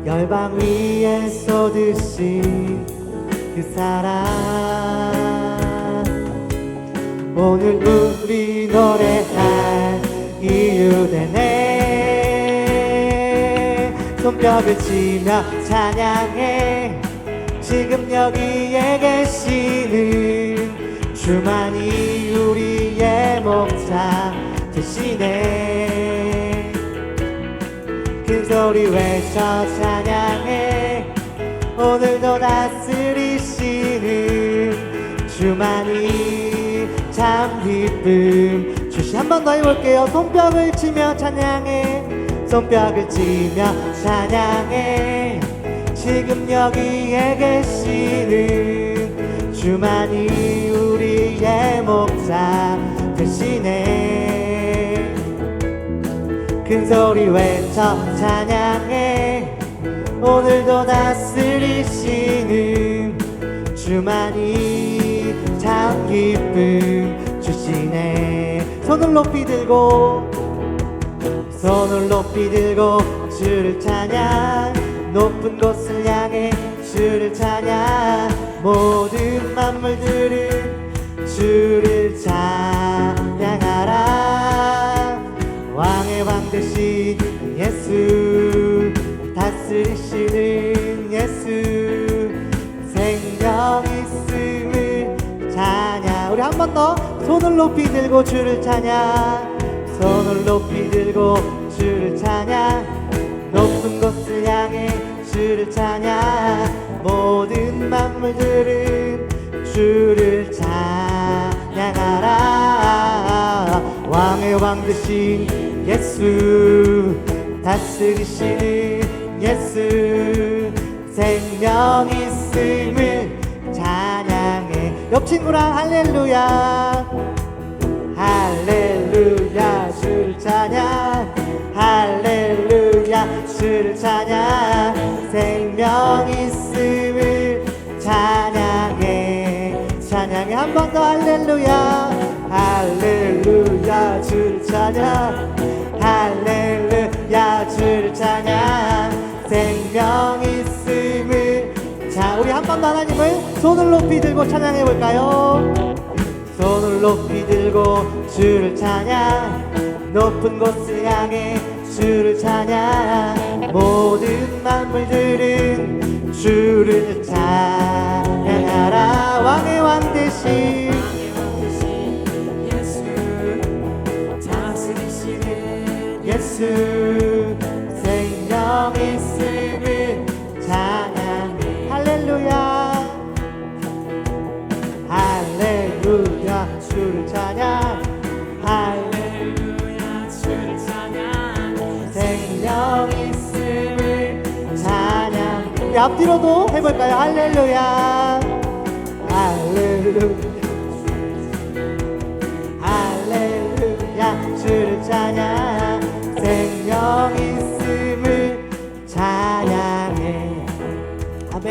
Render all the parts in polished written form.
열방 위에 쏟으신 그 사랑 오늘 우리 노래할 이유 되네. 손뼉을 치며 찬양해 지금 여기에 계시는 주만이 우리의 목자 되시네. 큰 소리 외쳐 찬양해 오늘도 다스리시는 주만이 참 기쁨 주시. 한 번 더 해볼게요. 손뼉을 치며 찬양해 손뼉을 치며 찬양해 지금 여기에 계시는 주만이 우리의 목자 되시네. 큰 소리 외쳐 찬양해 오늘도 다스리시는 주만이 참 기쁨 주시네. 손을 높이 들고 주를 찬양 높은 곳을 향해 주를 찬양 모든 만물들은 주를 찬양하라. 왕의 왕 되신 예수 다스리시는 예수 생명 있음을 찬양. 우리 한 번 더 손을 높이 들고 주를 찬양 손을 높이 들고 주를 찬양 높은 곳을 향해 주를 찬양 모든 만물들은 주를 찬양하라. 왕의 왕 되신 예수 다스리시는 예수 생명 있음을 찬양해. 옆 친구랑 할렐루야 할렐루야 주를 찬양 할렐루야 주를 찬양 생명 있음을 찬양해 찬양해. 한 번 더 할렐루야 할렐루야 주를 찬양 할렐루야 주를 찬양 생명 있음을. 자 우리 한 번 더 하나님을 손을 높이 들고 찬양해 볼까요? 손을 높이 들고 주를 찬양 높은 곳을 향해 주를 찬양 모든 만물들은 주를 찬양하라. 왕의 왕 되신 예수 다스리시는 예수 생명 있음을 찬양해. 할렐루야 할렐루야 주를 찬양 할렐루야 주를 찬양 생명 있음을 찬양. 우리 앞뒤로도 해볼까요? 할렐루야 할렐루야 할렐루야 주를 찬양 생명 있음을 찬양해. 아멘.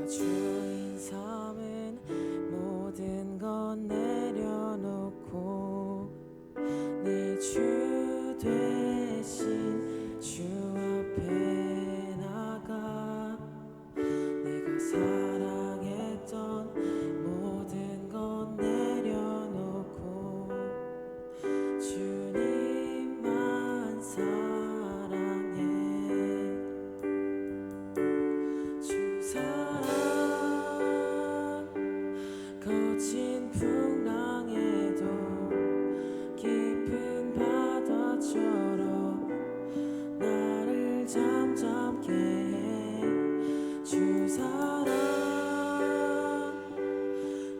주인 삼은 모든 건 내려놓고 내 주 되신 주 앞에 나가 내가 사랑했던 모든 건 내려놓고 주님만 사랑해. 주 사랑 거친 풍랑에도 깊은 바다처럼 나를 잠잠케 해. 주 사랑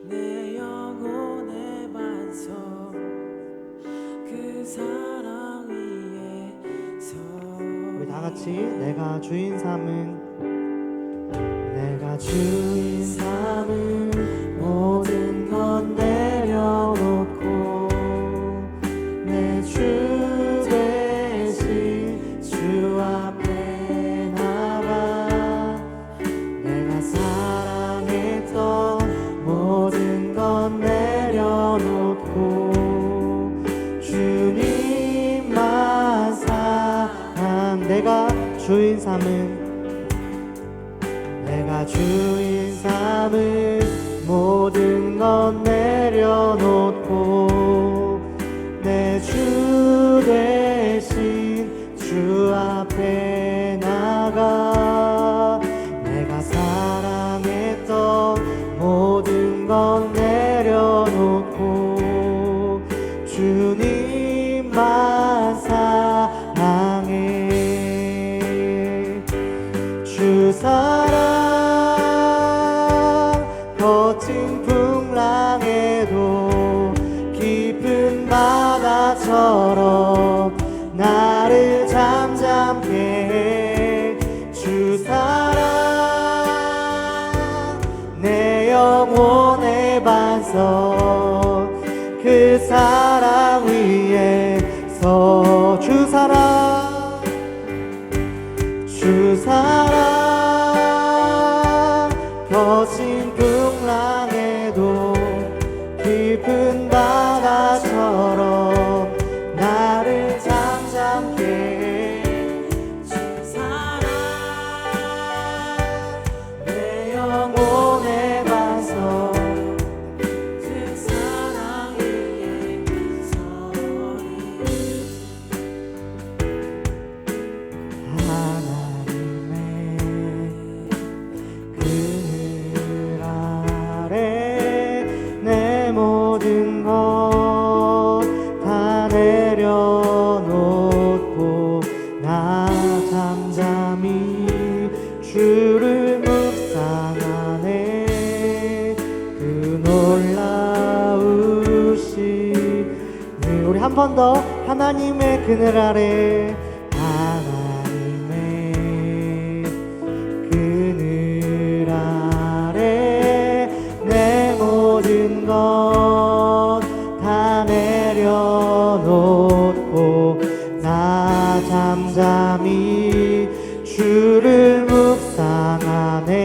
내 영혼의 반석 그 사랑 위에서. 우리 다같이 내가 주인 삼은 내가 주인 삼은 모든 건 내려 삼은 내가 주인 삼은 모든 것 내려놓고 내 주 대신 주 앞에 나가 내가 사랑했던 모든 것 내려놓고 주님만 사랑해. 주 사랑 거친 풍랑에도 깊은 바다처럼 나를 잠잠케 해. 주 사랑 내 영혼의 반석 그 사랑 위에서 주 사랑 거친 풍랑에도 깊은 바다처럼 나를 잠잠케 해. 주 사랑 내 영혼의 반석 그 사랑 위에 서리. 하나님의 그늘 아래 내 모든 것 다 내려놓고 나 잠잠히 주를 묵상하네. 그 놀라우신 우리 한 번 더 하나님의 그늘 아래 하나님의 그늘 아래 내 모든 것 다 내려놓고 나 잠잠히 주를 묵상하네.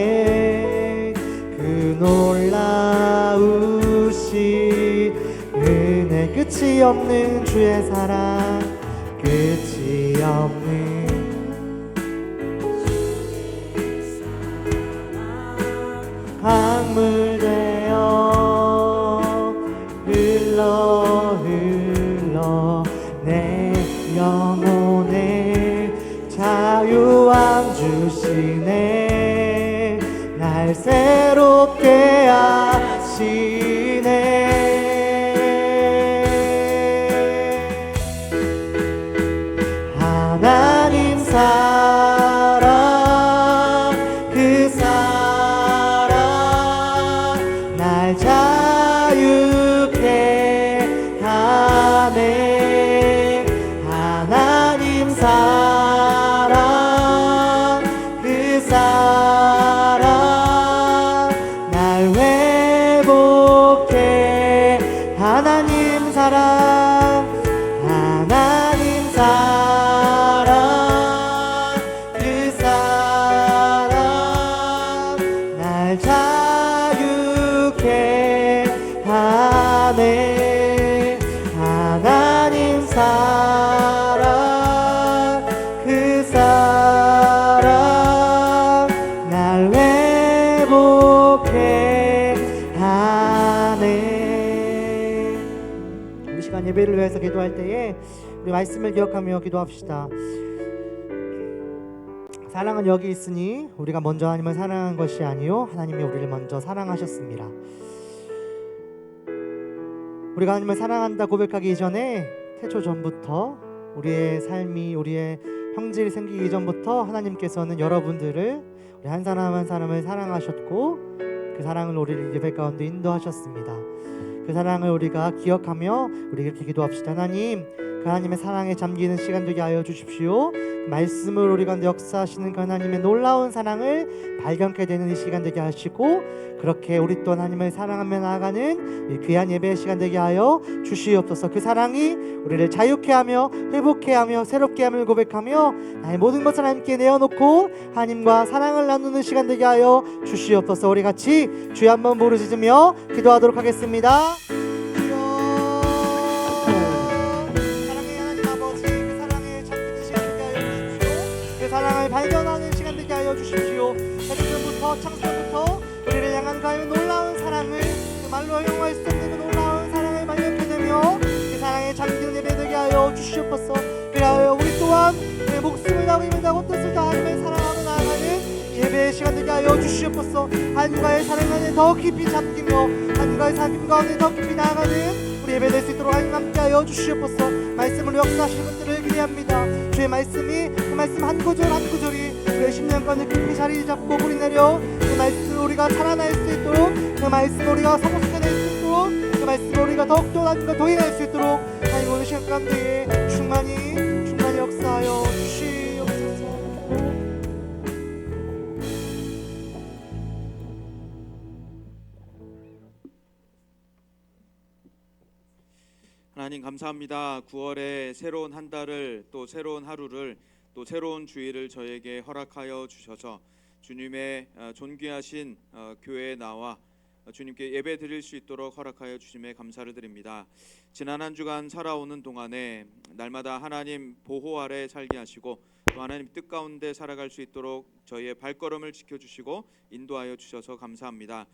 그 놀라우신 은혜 끝이 없는 주의 사랑 끝이 없는 강물 되어 흘러 내 영혼에 자유함 주시네. 날 새롭게 하시네. 하나님 사랑 그 사랑 날 자유케 하네. 하나님 사랑 그 사랑 날 회복해. 하나님 사랑 하나님 사랑 그 사랑 날 자유케 하네. 하나님 사랑 그 사랑 날 회복해 하네. 우리 시간 예배를 위해서 기도할 때에 우리 말씀을 기억하며 기도합시다. 사랑은 여기 있으니 우리가 먼저 하나님을 사랑한 것이 아니요 하나님이 우리를 먼저 사랑하셨습니다. 우리가 하나님을 사랑한다 고백하기 이전에 태초 전부터 우리의 삶이 우리의 형질이 생기기 전부터 하나님께서는 여러분들을 우리 한 사람 한 사람을 사랑하셨고 그 사랑을 우리를 예배 가운데 인도하셨습니다. 그 사랑을 우리가 기억하며 우리 이렇게 기도합시다. 하나님, 그 하나님의 사랑에 잠기는 시간 되게 하여 주십시오. 그 말씀을 우리 가운데 역사하시는 그 하나님의 놀라운 사랑을 발견케 되는 이 시간 되게 하시고 그렇게 우리 또 하나님을 사랑하며 나아가는 이 귀한 예배의 시간 되게 하여 주시옵소서. 그 사랑이 우리를 자유케 하며 회복케 하며 새롭게 함을 고백하며 나의 모든 것을 하나님께 내어놓고 하나님과 사랑을 나누는 시간 되게 하여 주시옵소서. 우리 같이 주여 한번 부르짖으며 기도하도록 하겠습니다. 사랑의 하나님 아버지, 그 사랑에 잠기는 시간 되게 하여 주십시오. 그 사랑을 발견하는 처음부터 창세부터 우리를 향한 그 놀라운 사랑을 그 말로 형용할 수 없는 그 놀라운 사랑을 발견케 되며 그 사랑에 잠기는 예배 되게 하여 주시옵소서. 그리하여 우리 또한 우리의 목숨을 다하고 힘을 다하고 뜻을 다하며 사랑하며 나아가는 예배의 시간 되게 하여 주시옵소서. 하나님과의 사랑 안에 더 깊이 잠기며 하나님과의 사귐 가운데 더 깊이 나아가는 우리 예배 될 수 있도록 하나님 함께 하여 주시옵소서. 말씀으로 역사하시는 것들을 기대합니다. 주의 말씀이 그 말씀 한 구절 한 구절이 우리의 심령가운데 깊이 자리 잡고 뿌리내려 그 말씀을 우리가 살아날 수 있도록 그 말씀을 우리가 성숙해낼 수 있도록 그 말씀을 우리가 더욱더 하나님과 동행할 수 있도록 하나님 오늘 시간 가운데 충만히 역사하여 주시옵소서. 하나님 감사합니다. 9월의 새로운 한 달을 또 새로운 하루를 또 새로운 주일을 저에게 허락하여 주셔서 주님의 존귀하신 교회에 나와 주님께 예배 드릴 수 있도록 허락하여 주심에 감사를 드립니다. 지난 한 주간 살아오는 동안에 날마다 하나님 보호 아래 살게 하시고 또 하나님 뜻 가운데 살아갈 수 있도록 저희의 발걸음을 지켜주시고 인도하여 주셔서 감사합니다.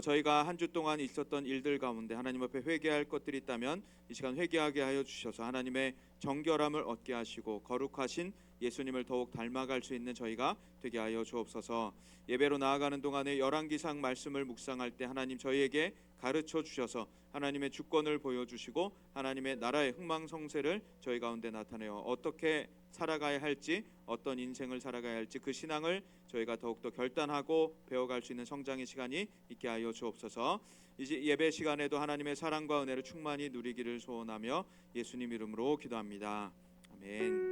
저희가 한 주 동안 있었던 일들 가운데 하나님 앞에 회개할 것들이 있다면 이 시간 회개하게 하여 주셔서 하나님의 정결함을 얻게 하시고 거룩하신 예수님을 더욱 닮아갈 수 있는 저희가 되게 하여 주옵소서. 예배로 나아가는 동안에 열왕기상 말씀을 묵상할 때 하나님 저희에게 가르쳐 주셔서 하나님의 주권을 보여주시고 하나님의 나라의 흥망성쇠를 저희 가운데 나타내어 어떻게 살아가야 할지 어떤 인생을 살아가야 할지 그 신앙을 저희가 더욱더 결단하고 배워갈 수 있는 성장의 시간이 있게 하여 주옵소서. 이제 예배 시간에도 하나님의 사랑과 은혜를 충만히 누리기를 소원하며 예수님 이름으로 기도합니다. 아멘.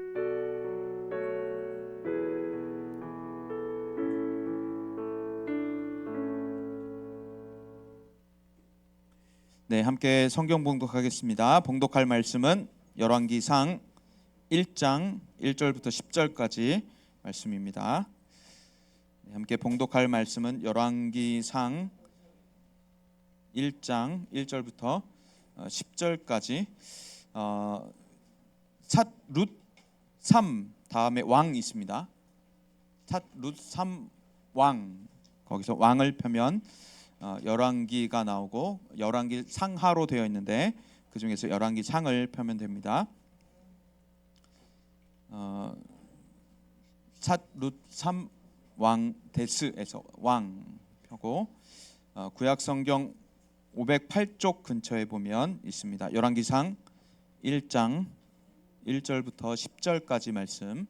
네, 함께 성경 봉독하겠습니다. 봉독할 말씀은 열왕기상 1장 1절부터 10절까지 말씀입니다. 네, 함께 봉독할 말씀은 열왕기상 1장 1절부터 10절까지 삿룻 3 다음에 왕 있습니다. 삿룻 3 왕, 거기서 왕을 펴면 열왕기가 나오고 열왕기 상하로 되어 있는데 그 중에서 열왕기 상을 펴면 됩니다. 삿룻 3 왕 데스에서 왕 펴고 구약 성경 508쪽 근처에 보면 있습니다. 열왕기상 1장 1절부터 10절까지 말씀.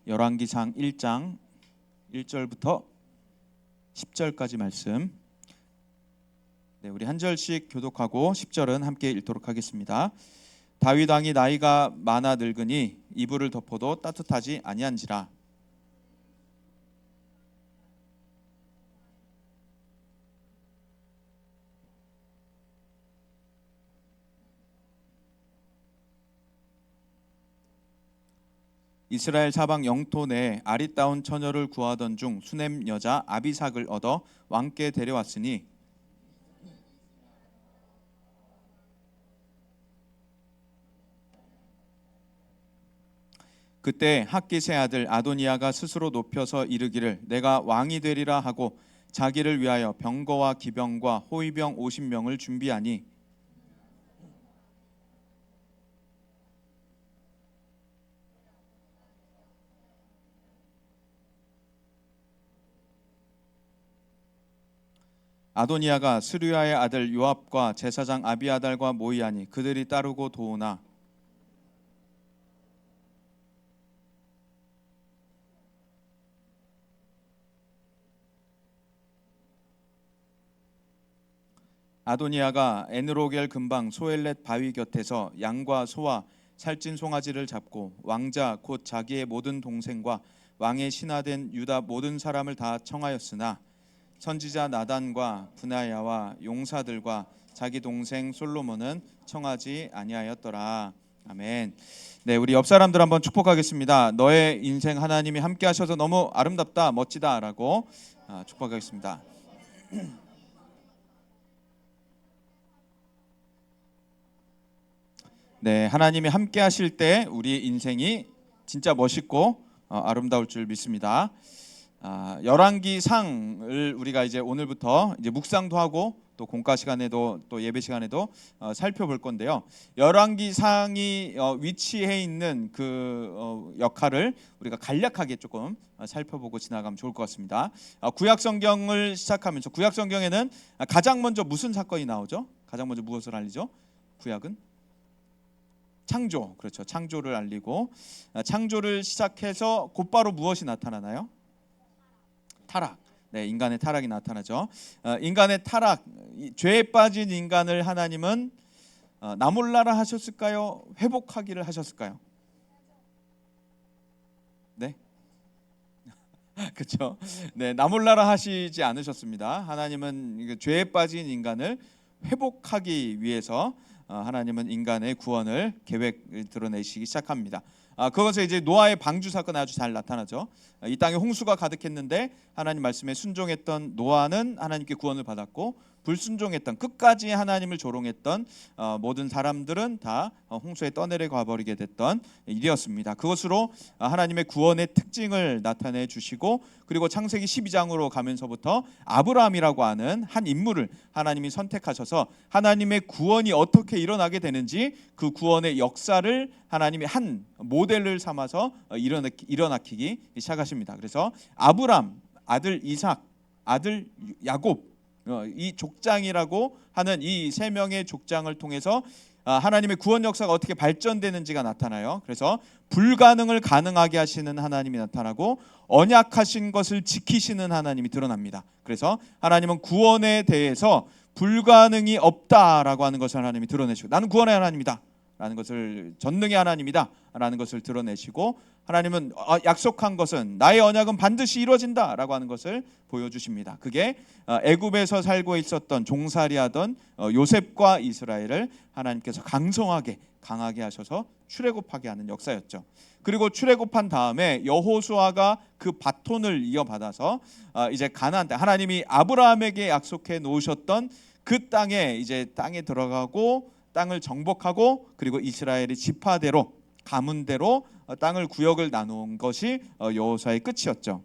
열왕기상 1장 1절부터 10절까지 말씀. 네, 우리 한 절씩 교독하고 10절은 함께 읽도록 하겠습니다. 다윗 왕이 나이가 많아 늙으니 이불을 덮어도 따뜻하지 아니한지라. 이스라엘 사방 영토 내에 아리따운 처녀를 구하던 중 수넴 여자 아비삭을 얻어 왕께 데려왔으니 그때 핫깃의 아들 아도니아가 스스로 높여서 이르기를 내가 왕이 되리라 하고 자기를 위하여 병거와 기병과 호위병 50명을 준비하니 아도니아가 스루야의 아들 요압과 제사장 아비아달과 모이하니 그들이 따르고 도우나 아도니아가 에느로겔 근방 소엘렛 바위 곁에서 양과 소와 살찐 송아지를 잡고 왕자 곧 자기의 모든 동생과 왕의 신하된 유다 모든 사람을 다 청하였으나 선지자 나단과 분하야와 용사들과 자기 동생 솔로몬은 청하지 아니하였더라. 아멘. 네, 우리 옆 사람들 한번 축복하겠습니다. 너의 인생 하나님이 함께 하셔서 너무 아름답다, 멋지다라고 축복하겠습니다. 네, 하나님이 함께 하실 때 우리 인생이 진짜 멋있고 아름다울 줄 믿습니다. 열왕기상을 우리가 이제 오늘부터 이제 묵상도 하고 또 공과 시간에도 또 예배 시간에도 살펴볼 건데요. 열왕기상이 위치해 있는 그 역할을 우리가 간략하게 조금 살펴보고 지나가면 좋을 것 같습니다. 구약 성경을 시작하면서 구약 성경에는 가장 먼저 무슨 사건이 나오죠? 가장 먼저 무엇을 알리죠? 구약은 창조, 그렇죠. 창조를 알리고 창조를 시작해서 곧바로 무엇이 나타나나요? 타락. 네, 인간의 타락이 나타나죠. 인간의 타락, 죄에 빠진 인간을 하나님은 나몰라라 하셨을까요? 회복하기를 하셨을까요? 네, 그렇죠. 네, 나몰라라 하시지 않으셨습니다. 하나님은 죄에 빠진 인간을 회복하기 위해서 하나님은 인간의 구원을 계획을 드러내시기 시작합니다. 그것은 이제 노아의 방주 사건에 아주 잘 나타나죠. 이 땅에 홍수가 가득했는데 하나님 말씀에 순종했던 노아는 하나님께 구원을 받았고, 불순종했던 끝까지 하나님을 조롱했던 모든 사람들은 다 홍수에 떠내려가 버리게 됐던 일이었습니다. 그것으로 하나님의 구원의 특징을 나타내 주시고, 그리고 창세기 12장으로 가면서부터 아브라함이라고 하는 한 인물을 하나님이 선택하셔서 하나님의 구원이 어떻게 일어나게 되는지 그 구원의 역사를 하나님이 한 모델을 삼아서 일어나기 시작하십니다. 그래서 아브라함, 아들 이삭, 아들 야곱, 이 족장이라고 하는 이 세 명의 족장을 통해서 하나님의 구원 역사가 어떻게 발전되는지가 나타나요. 그래서 불가능을 가능하게 하시는 하나님이 나타나고 언약하신 것을 지키시는 하나님이 드러납니다. 그래서 하나님은 구원에 대해서 불가능이 없다라고 하는 것을 하나님이 드러내시고, 나는 구원의 하나님이다 라는 것을, 전능의 하나님이다 라는 것을 드러내시고, 하나님은 약속한 것은, 나의 언약은 반드시 이루어진다 라고 하는 것을 보여주십니다. 그게 애굽에서 살고 있었던 종살이하던 요셉과 이스라엘을 하나님께서 강하게 하셔서 출애굽하게 하는 역사였죠. 그리고 출애굽한 다음에 여호수아가 그 바톤을 이어받아서 이제 가나안 땅, 하나님이 아브라함에게 약속해 놓으셨던 그 땅에 이제 땅에 들어가고 땅을 정복하고, 그리고 이스라엘이 지파대로 가문대로 땅을 구역을 나눈 것이 여호수아의 끝이었죠.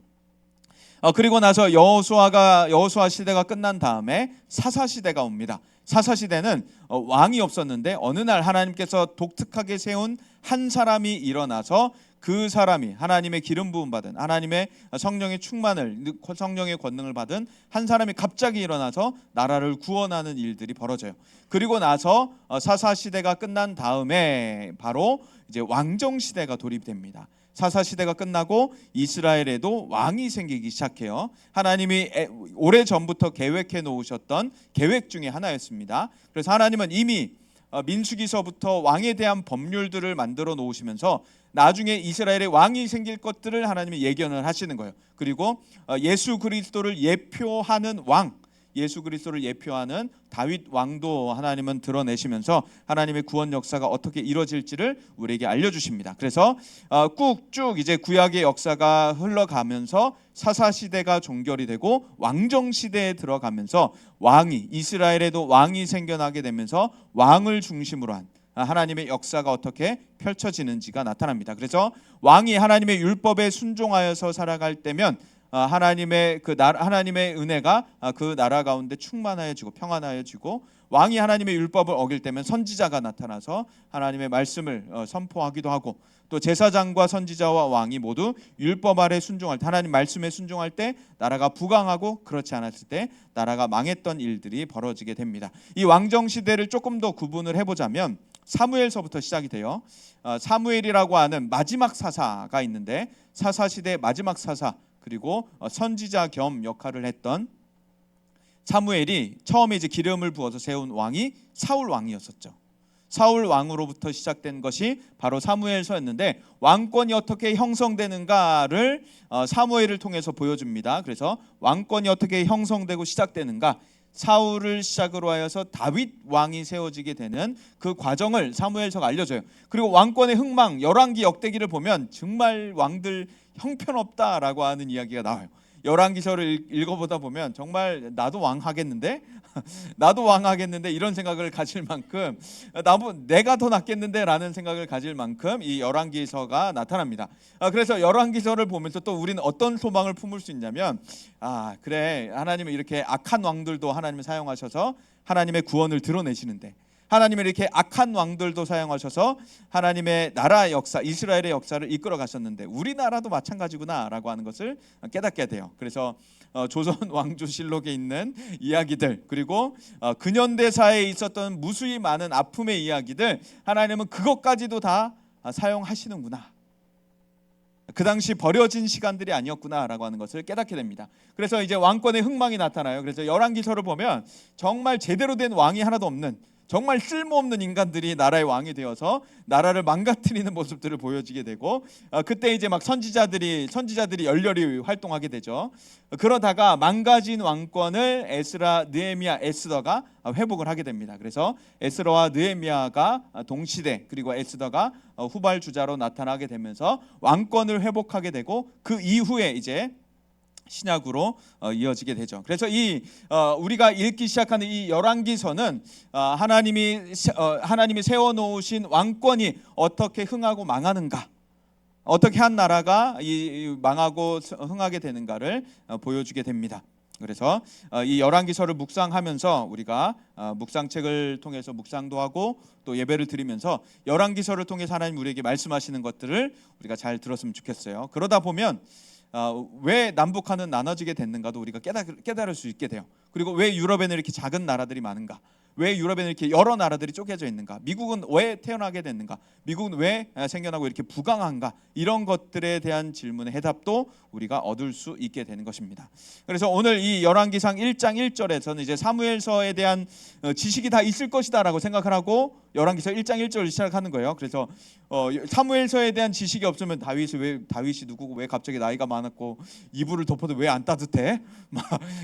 그리고 나서 여호수아 시대가 끝난 다음에 사사 시대가 옵니다. 사사 시대는 왕이 없었는데 어느 날 하나님께서 독특하게 세운 한 사람이 일어나서, 그 사람이 하나님의 기름 부음 받은, 하나님의 성령의 충만을, 성령의 권능을 받은 한 사람이 갑자기 일어나서 나라를 구원하는 일들이 벌어져요. 그리고 나서 사사 시대가 끝난 다음에 바로 이제 왕정 시대가 돌입됩니다. 사사 시대가 끝나고 이스라엘에도 왕이 생기기 시작해요. 하나님이 오래 전부터 계획해 놓으셨던 계획 중에 하나였습니다. 그래서 하나님은 이미 민수기서부터 왕에 대한 법률들을 만들어 놓으시면서 나중에 이스라엘의 왕이 생길 것들을 하나님이 예견을 하시는 거예요. 그리고 예수 그리스도를 예표하는 왕, 예수 그리스도를 예표하는 다윗 왕도 하나님은 드러내시면서 하나님의 구원 역사가 어떻게 이루어질지를 우리에게 알려주십니다. 그래서 꾹쭉 이제 구약의 역사가 흘러가면서 사사 시대가 종결이 되고 왕정 시대에 들어가면서 이스라엘에도 왕이 생겨나게 되면서 왕을 중심으로 한 하나님의 역사가 어떻게 펼쳐지는지가 나타납니다. 그래서 왕이 하나님의 율법에 순종하여서 살아갈 때면 하나님의 은혜가 그 나라 가운데 충만하여지고 평안하여지고, 왕이 하나님의 율법을 어길 때면 선지자가 나타나서 하나님의 말씀을 선포하기도 하고, 또 제사장과 선지자와 왕이 모두 율법 아래 순종할 때, 하나님 말씀에 순종할 때 나라가 부강하고, 그렇지 않았을 때 나라가 망했던 일들이 벌어지게 됩니다. 이 왕정 시대를 조금 더 구분을 해보자면 사무엘서부터 시작이 돼요. 사무엘이라고 하는 마지막 사사가 있는데, 사사 시대의 마지막 사사, 그리고 선지자 겸 역할을 했던 사무엘이 처음에 이제 기름을 부어서 세운 왕이 사울 왕이었었죠. 사울 왕으로부터 시작된 것이 바로 사무엘서였는데, 왕권이 어떻게 형성되는가를 사무엘을 통해서 보여줍니다. 그래서 왕권이 어떻게 형성되고 시작되는가, 사울을 시작으로 하여서 다윗 왕이 세워지게 되는 그 과정을 사무엘서가 알려줘요. 그리고 왕권의 흥망, 열왕기 역대기를 보면 정말 왕들 형편없다라고 하는 이야기가 나와요. 열왕기서를 읽어보다 보면 정말 나도 왕 하겠는데 나도 왕 하겠는데 이런 생각을 가질 만큼 내가 더 낫겠는데라는 생각을 가질 만큼 이 열왕기서가 나타납니다. 그래서 열왕기서를 보면서 또 우리는 어떤 소망을 품을 수 있냐면 그래, 하나님은 이렇게 악한 왕들도 하나님을 사용하셔서 하나님의 구원을 드러내시는데, 하나님은 이렇게 악한 왕들도 사용하셔서 하나님의 나라 역사, 이스라엘의 역사를 이끌어 가셨는데 우리나라도 마찬가지구나라고 하는 것을 깨닫게 돼요. 그래서 조선 왕조실록에 있는 이야기들, 그리고 근현대사에 있었던 무수히 많은 아픔의 이야기들, 하나님은 그것까지도 다 사용하시는구나, 그 당시 버려진 시간들이 아니었구나라고 하는 것을 깨닫게 됩니다. 그래서 이제 왕권의 흥망이 나타나요. 그래서 열왕기서를 보면 정말 제대로 된 왕이 하나도 없는, 정말 쓸모없는 인간들이 나라의 왕이 되어서 나라를 망가뜨리는 모습들을 보여지게 되고, 그때 이제 막 선지자들이 열렬히 활동하게 되죠. 그러다가 망가진 왕권을 에스라, 느헤미야, 에스더가 회복을 하게 됩니다. 그래서 에스라와 느헤미야가 동시대, 그리고 에스더가 후발주자로 나타나게 되면서 왕권을 회복하게 되고, 그 이후에 이제 신약으로 이어지게 되죠. 그래서 우리가 읽기 시작하는 이 열왕기서는 하나님이 세워놓으신 왕권이 어떻게 흥하고 망하는가, 어떻게 한 나라가 망하고 흥하게 되는가를 보여주게 됩니다. 그래서 이 열왕기서를 묵상하면서 우리가 묵상책을 통해서 묵상도 하고 또 예배를 드리면서 열왕기서를 통해서 하나님 우리에게 말씀하시는 것들을 우리가 잘 들었으면 좋겠어요. 그러다 보면 왜 남북한은 나눠지게 됐는가도 우리가 깨달을 수 있게 돼요. 그리고 왜 유럽에는 이렇게 작은 나라들이 많은가, 왜 유럽에는 이렇게 여러 나라들이 쪼개져 있는가, 미국은 왜 태어나게 됐는가, 미국은 왜 생겨나고 이렇게 부강한가, 이런 것들에 대한 질문의 해답도 우리가 얻을 수 있게 되는 것입니다. 그래서 오늘 이 열왕기상 1장 1절에서는 이제 사무엘서에 대한 지식이 다 있을 것이다 라고 생각을 하고 열왕기서 1장 1절을 시작하는 거예요. 그래서 사무엘서에 대한 지식이 없으면 다윗이 누구고, 왜 갑자기 나이가 많았고 이불을 덮어도 왜 안 따뜻해? 막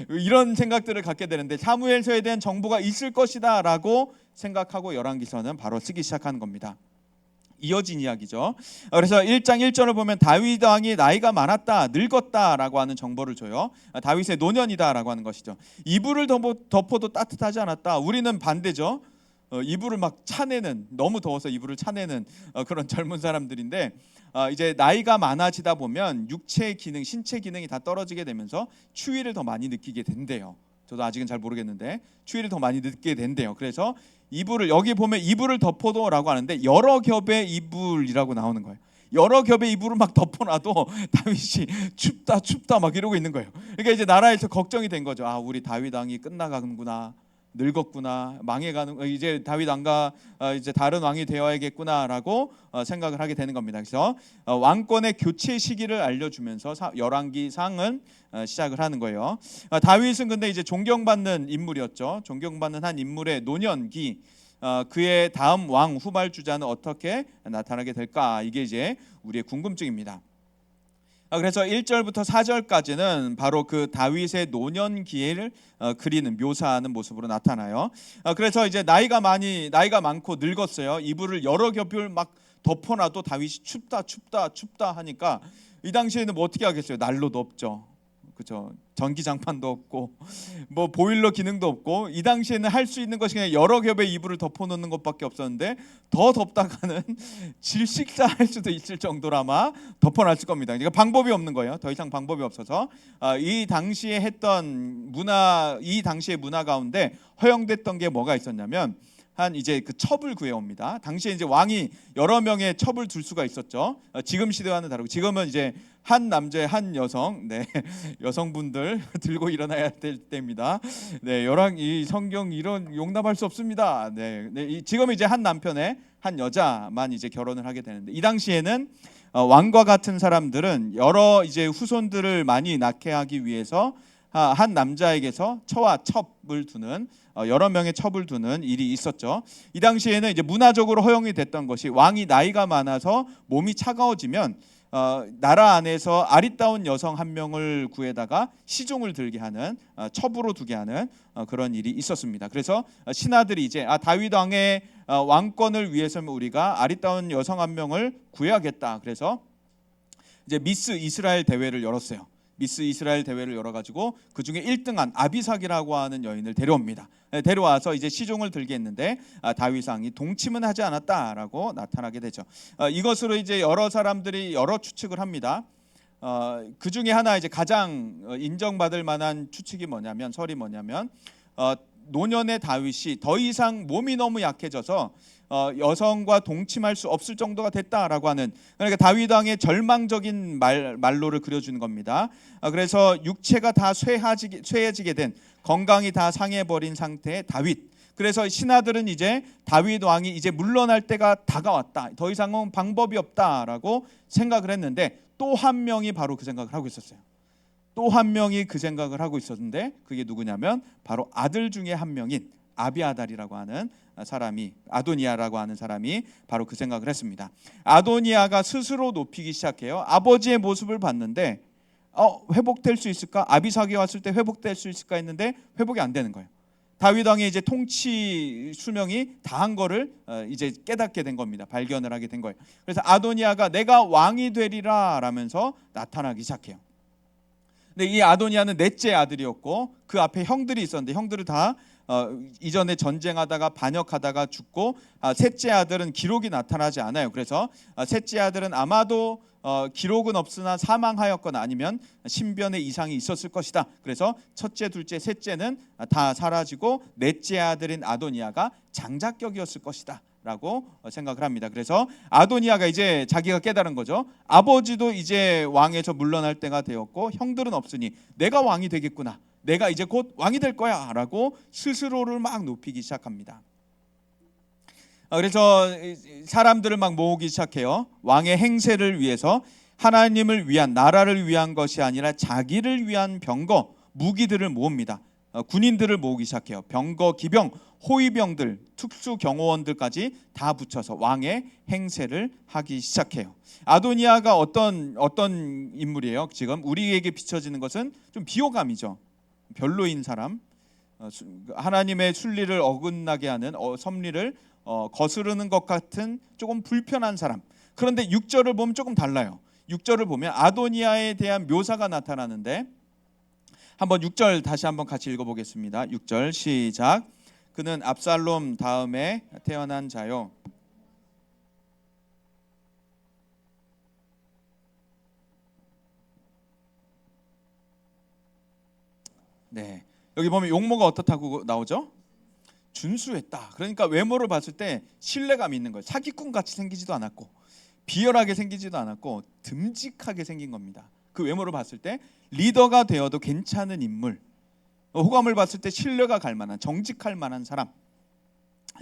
이런 생각들을 갖게 되는데, 사무엘서에 대한 정보가 있을 것이다 라고 생각하고 열왕기서는 바로 쓰기 시작하는 겁니다. 이어진 이야기죠. 그래서 1장 1절을 보면 다윗 왕이 나이가 많았다, 늙었다라고 하는 정보를 줘요. 다윗의 노년이다라고 하는 것이죠. 이불을 덮어도 따뜻하지 않았다. 우리는 반대죠. 이불을 막 차내는, 너무 더워서 이불을 차내는 그런 젊은 사람들인데, 이제 나이가 많아지다 보면 육체의 기능, 신체 기능이 다 떨어지게 되면서 추위를 더 많이 느끼게 된대요. 저도 아직은 잘 모르겠는데 추위를 더 많이 느끼게 된대요. 그래서 이불을, 여기 보면 이불을 덮어도라고 하는데 여러 겹의 이불이라고 나오는 거예요. 여러 겹의 이불을 막 덮어놔도 다윗이 춥다 막 이러고 있는 거예요. 그러니까 이제 나라에서 걱정이 된 거죠. 우리 다윗 왕이 끝나가는구나, 늙었구나, 망해가는, 이제 다윗 왕가 이제 다른 왕이 되어야겠구나라고 생각을 하게 되는 겁니다. 그래서 왕권의 교체 시기를 알려주면서 열왕기상은 시작을 하는 거예요. 다윗은 근데 이제 존경받는 인물이었죠. 존경받는 한 인물의 노년기, 그의 다음 왕 후발주자는 어떻게 나타나게 될까, 이게 이제 우리의 궁금증입니다. 그래서 1절부터 4절까지는 바로 그 다윗의 노년기를 그리는, 묘사하는 모습으로 나타나요. 그래서 이제 나이가 많고 늙었어요. 이불을 여러 겹을 막 덮어놔도 다윗이 춥다 하니까 이 당시에는 뭐 어떻게 하겠어요? 난로도 없죠. 그렇죠. 전기장판도 없고 뭐 보일러 기능도 없고, 이 당시에는 할 수 있는 것이 그냥 여러 겹의 이불을 덮어놓는 것밖에 없었는데, 더 덥다가는 질식사할 수도 있을 정도로 아마 덮어놨을 겁니다. 그러니까 방법이 없는 거예요. 더 이상 방법이 없어서 이 당시에 했던 문화, 이 당시의 문화 가운데 허용됐던 게 뭐가 있었냐면, 이제 그 첩을 구해옵니다. 당시에 이제 왕이 여러 명의 첩을 둘 수가 있었죠. 지금 시대와는 다르고, 지금은 이제 한 남자의 한 여성, 여성분들 들고 일어나야 될 때입니다. 이 성경 이런 용납할 수 없습니다. 지금 이제 한 남편의 한 여자만 이제 결혼을 하게 되는데, 이 당시에는 왕과 같은 사람들은 여러 이제 후손들을 많이 낳게 하기 위해서 한 남자에게서 처와 첩을 두는, 여러 명의 첩을 두는 일이 있었죠. 이 당시에는 이제 문화적으로 허용이 됐던 것이, 왕이 나이가 많아서 몸이 차가워지면 나라 안에서 아리따운 여성 한 명을 구해다가 시종을 들게 하는, 첩으로 두게 하는 그런 일이 있었습니다. 그래서 신하들이 이제 다윗 왕의 왕권을 위해서는 우리가 아리따운 여성 한 명을 구해야겠다. 그래서 이제 미스 이스라엘 대회를 열었어요. 미스 이스라엘 대회를 열어가지고 그 중에 1등한 아비삭이라고 하는 여인을 데려옵니다. 데려와서 이제 시종을 들게 했는데 다윗 왕이 동침은 하지 않았다라고 나타나게 되죠. 이것으로 이제 여러 사람들이 여러 추측을 합니다. 그 중에 하나 이제 가장 인정받을 만한 추측이 뭐냐면 설이 뭐냐면 노년의 다윗이 더 이상 몸이 너무 약해져서 여성과 동침할 수 없을 정도가 됐다라고 하는, 그러니까 다윗 왕의 절망적인 말로를 그려주는 겁니다. 그래서 육체가 다 쇠해지게 된, 건강이 다 상해버린 상태의 다윗. 그래서 신하들은 이제 다윗 왕이 이제 물러날 때가 다가왔다, 더 이상은 방법이 없다라고 생각을 했는데, 또 한 명이 바로 그 생각을 하고 있었어요. 또 한 명이 그 생각을 하고 있었는데 그게 누구냐면 바로 아들 중에 한 명인 아비아달이라고 하는 사람이, 아도니아라고 하는 사람이 바로 그 생각을 했습니다. 아도니아가 스스로 높이기 시작해요. 아버지의 모습을 봤는데 회복될 수 있을까? 아비삭이 왔을 때 회복될 수 있을까 했는데 회복이 안 되는 거예요. 다윗 왕의 이제 통치 수명이 다한 거를 이제 깨닫게 된 겁니다. 발견을 하게 된 거예요. 그래서 아도니아가 내가 왕이 되리라 라면서 나타나기 시작해요. 근데 이 아도니아는 넷째 아들이었고 그 앞에 형들이 있었는데 형들을 다 이전에 전쟁하다가 반역하다가 죽고, 셋째 아들은 기록이 나타나지 않아요. 그래서 셋째 아들은 아마도 기록은 없으나 사망하였거나 아니면 신변에 이상이 있었을 것이다. 그래서 첫째, 둘째, 셋째는 다 사라지고 넷째 아들인 아도니아가 장자격이었을 것이다 라고 생각을 합니다. 그래서 아도니아가 이제 자기가 깨달은 거죠. 아버지도 이제 왕에서 물러날 때가 되었고 형들은 없으니 내가 왕이 되겠구나, 내가 이제 곧 왕이 될 거야 라고 스스로를 막 높이기 시작합니다. 그래서 사람들을 막 모으기 시작해요. 왕의 행세를 위해서, 하나님을 위한, 나라를 위한 것이 아니라 자기를 위한 병거, 무기들을 모읍니다. 군인들을 모으기 시작해요. 병거, 기병, 호위병들, 특수경호원들까지 다 붙여서 왕의 행세를 하기 시작해요. 아도니아가 어떤 인물이에요? 지금 우리에게 비춰지는 것은 좀 비호감이죠. 별로인 사람, 하나님의 순리를 어긋나게 하는 섭리를 거스르는 것 같은 조금 불편한 사람. 그런데 6절을 보면 조금 달라요. 6절을 보면 아도니아에 대한 묘사가 나타나는데, 한번 6절 다시 한번 같이 읽어보겠습니다. 6절 시작. 그는 압살롬 다음에 태어난 자요. 네, 여기 보면 용모가 어떻다고 나오죠? 준수했다. 그러니까 외모를 봤을 때 신뢰감 있는 거예요. 사기꾼 같이 생기지도 않았고 비열하게 생기지도 않았고 듬직하게 생긴 겁니다. 그 외모를 봤을 때 리더가 되어도 괜찮은 인물, 호감을 봤을 때 신뢰가 갈 만한, 정직할 만한 사람,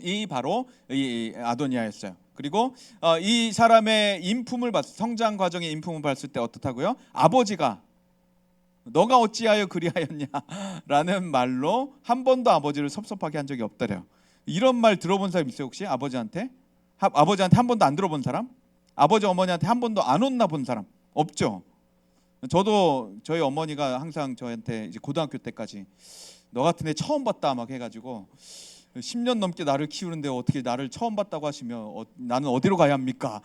이 바로 이 아도니아였어요. 그리고 이 사람의 인품을 성장 과정의 인품을 봤을 때 어떻다고요? 아버지가 너가 어찌하여 그리하였냐라는 말로 한 번도 아버지를 섭섭하게 한 적이 없다래요. 이런 말 들어본 사람 있어요 혹시? 아버지한테 한 번도 안 들어본 사람? 아버지 어머니한테 한 번도 안 혼나본 사람 없죠? 저도 저희 어머니가 항상 저한테 이제 고등학교 때까지 너 같은 애 처음 봤다 막 해가지고 10년 넘게 나를 키우는데 어떻게 나를 처음 봤다고 하시면 나는 어디로 가야 합니까?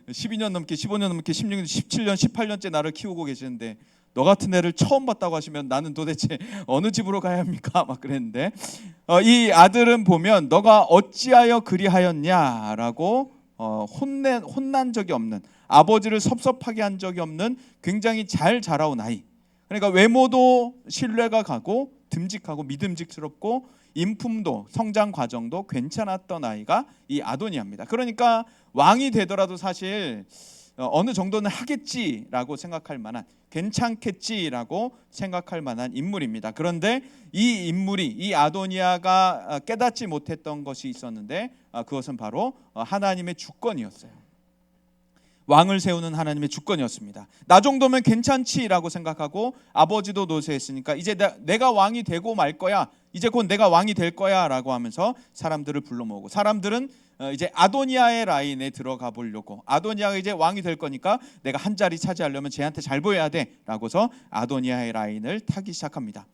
12년 넘게 15년 넘게 16년 17년 18년째 나를 키우고 계시는데 너 같은 애를 처음 봤다고 하시면 나는 도대체 어느 집으로 가야 합니까? 막 그랬는데 이 아들은 보면 너가 어찌하여 그리하였냐라고 혼난 적이 없는, 아버지를 섭섭하게 한 적이 없는 굉장히 잘 자라온 아이. 그러니까 외모도 신뢰가 가고 듬직하고 믿음직스럽고 인품도 성장 과정도 괜찮았던 아이가 이 아도니아입니다. 그러니까 왕이 되더라도 사실 어느 정도는 하겠지라고 생각할 만한, 괜찮겠지라고 생각할 만한 인물입니다. 그런데 이 인물이, 이 아도니아가 깨닫지 못했던 것이 있었는데 그것은 바로 하나님의 주권이었어요. 왕을 세우는 하나님의 주권이었습니다. 나 정도면 괜찮지라고 생각하고 아버지도 노쇠했으니까 이제 내가 왕이 되고 말 거야, 이제 곧 내가 왕이 될 거야 라고 하면서 사람들을 불러 모으고, 사람들은 이제 아도니아의 라인에 들어가 보려고, 아도니아가 이제 왕이 될 거니까 내가 한 자리 차지하려면 쟤한테 잘 보여야 돼 라고서 아도니아의 라인을 타기 시작합니다.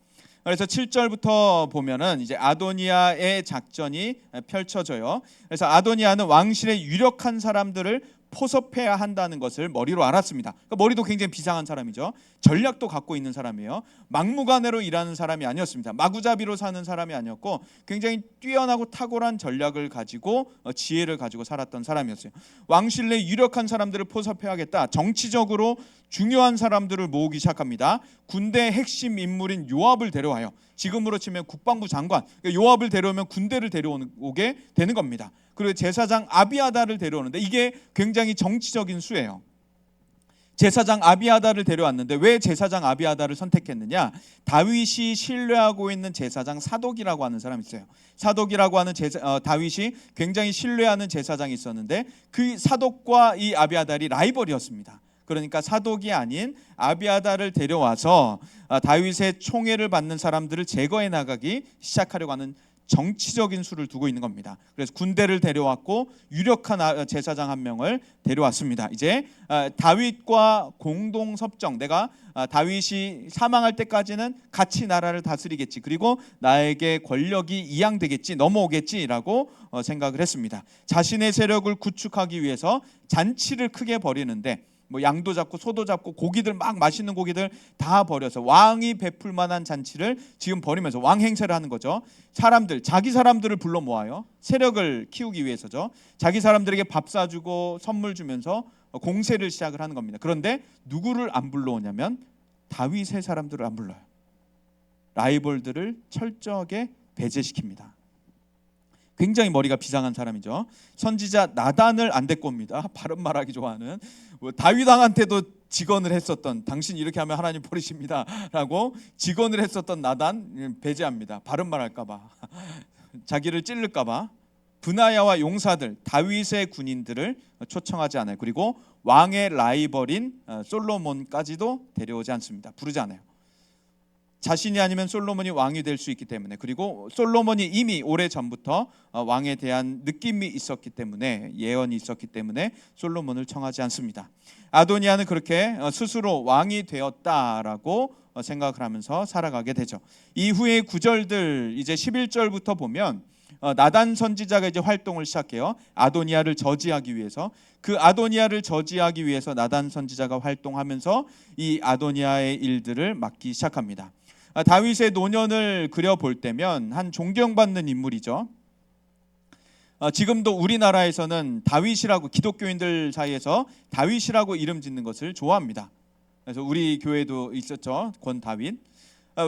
그래서 7절부터 보면은 이제 아도니아의 작전이 펼쳐져요. 그래서 아도니아는 왕실의 유력한 사람들을 포섭해야 한다는 것을 머리로 알았습니다. 그러니까 머리도 굉장히 비상한 사람이죠. 전략도 갖고 있는 사람이에요. 막무가내로 일하는 사람이 아니었습니다. 마구잡이로 사는 사람이 아니었고 굉장히 뛰어나고 탁월한 전략을 가지고 지혜를 가지고 살았던 사람이었어요. 왕실내 유력한 사람들을 포섭해야겠다. 정치적으로 중요한 사람들을 모으기 시작합니다. 군대 핵심 인물인 요압을 데려와요. 지금으로 치면 국방부 장관, 요압을 데려오면 군대를 데려오게 되는 겁니다. 그리고 제사장 아비아다를 데려오는데 이게 굉장히 정치적인 수예요. 제사장 아비아다를 데려왔는데 왜 제사장 아비아다를 선택했느냐? 다윗이 신뢰하고 있는 제사장 사독이라고 하는 사람이 있어요. 사독이라고 하는 다윗이 굉장히 신뢰하는 제사장이 있었는데 그 사독과 이 아비아달이 라이벌이었습니다. 그러니까 사독이 아닌 아비아달을 데려와서 다윗의 총애를 받는 사람들을 제거해 나가기 시작하려고 하는 정치적인 수를 두고 있는 겁니다. 그래서 군대를 데려왔고 유력한 제사장 한 명을 데려왔습니다. 이제 다윗과 공동 섭정, 내가 다윗이 사망할 때까지는 같이 나라를 다스리겠지, 그리고 나에게 권력이 이양되겠지, 넘어오겠지라고 생각을 했습니다. 자신의 세력을 구축하기 위해서 잔치를 크게 벌이는데 뭐 양도 잡고 소도 잡고 고기들 막 맛있는 고기들 다 버려서 왕이 베풀 만한 잔치를 지금 벌이면서 왕 행세를 하는 거죠. 자기 사람들을 불러 모아요. 세력을 키우기 위해서죠. 자기 사람들에게 밥 사주고 선물 주면서 공세를 시작을 하는 겁니다. 그런데 누구를 안 불러오냐면 다윗의 사람들을 안 불러요. 라이벌들을 철저하게 배제시킵니다. 굉장히 머리가 비상한 사람이죠. 선지자 나단을 안 데리고 옵니다. 바른 말하기 좋아하는, 다윗 왕한테도 직언을 했었던, 당신 이렇게 하면 하나님 버리십니다 라고 직언을 했었던 나단 배제합니다. 바른 말할까 봐, 자기를 찔를까 봐. 브나야와 용사들, 다윗의 군인들을 초청하지 않아요. 그리고 왕의 라이벌인 솔로몬까지도 데려오지 않습니다. 부르지 않아요. 자신이 아니면 솔로몬이 왕이 될 수 있기 때문에, 그리고 솔로몬이 이미 오래전부터 왕에 대한 느낌이 있었기 때문에, 예언이 있었기 때문에 솔로몬을 청하지 않습니다. 아도니아는 그렇게 스스로 왕이 되었다라고 생각을 하면서 살아가게 되죠. 이후의 구절들, 이제 11절부터 보면 나단 선지자가 이제 활동을 시작해요. 아도니아를 저지하기 위해서. 그 아도니아를 저지하기 위해서 나단 선지자가 활동하면서 이 아도니아의 일들을 맡기 시작합니다. 다윗의 노년을 그려볼 때면 한 존경받는 인물이죠. 지금도 우리나라에서는 다윗이라고, 기독교인들 사이에서 다윗이라고 이름 짓는 것을 좋아합니다. 그래서 우리 교회도 있었죠, 권다윗.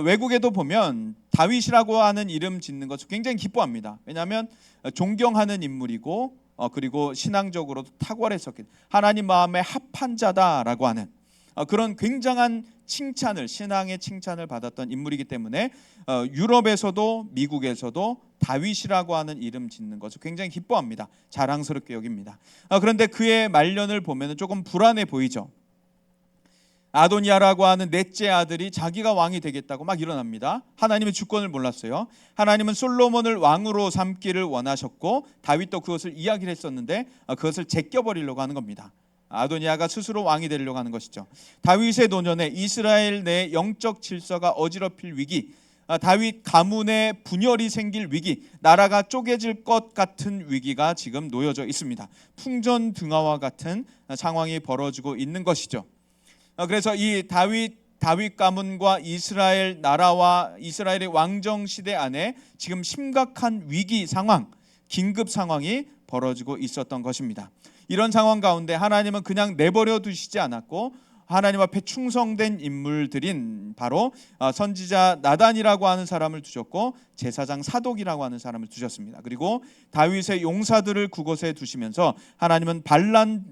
외국에도 보면 다윗이라고 하는 이름 짓는 것을 굉장히 기뻐합니다. 왜냐하면 존경하는 인물이고 그리고 신앙적으로도 탁월했었기, 하나님 마음에 합한 자다라고 하는 그런 굉장한 칭찬을, 신앙의 칭찬을 받았던 인물이기 때문에 유럽에서도 미국에서도 다윗이라고 하는 이름 짓는 것을 굉장히 기뻐합니다. 자랑스럽게 여깁니다. 그런데 그의 말년을 보면 조금 불안해 보이죠. 아도니아라고 하는 넷째 아들이 자기가 왕이 되겠다고 막 일어납니다. 하나님의 주권을 몰랐어요. 하나님은 솔로몬을 왕으로 삼기를 원하셨고 다윗도 그것을 이야기를 했었는데 그것을 제껴버리려고 하는 겁니다. 아도니아가 스스로 왕이 되려고 하는 것이죠. 다윗의 노년에 이스라엘 내 영적 질서가 어지럽힐 위기, 다윗 가문에 분열이 생길 위기, 나라가 쪼개질 것 같은 위기가 지금 놓여져 있습니다. 풍전등화와 같은 상황이 벌어지고 있는 것이죠. 그래서 이 다윗 가문과 이스라엘 나라와 이스라엘의 왕정 시대 안에 지금 심각한 위기 상황, 긴급 상황이 벌어지고 있었던 것입니다. 이런 상황 가운데 하나님은 그냥 내버려 두시지 않았고 하나님 앞에 충성된 인물들인 바로 선지자 나단이라고 하는 사람을 두셨고 제사장 사독이라고 하는 사람을 두셨습니다. 그리고 다윗의 용사들을 그곳에 두시면서 하나님은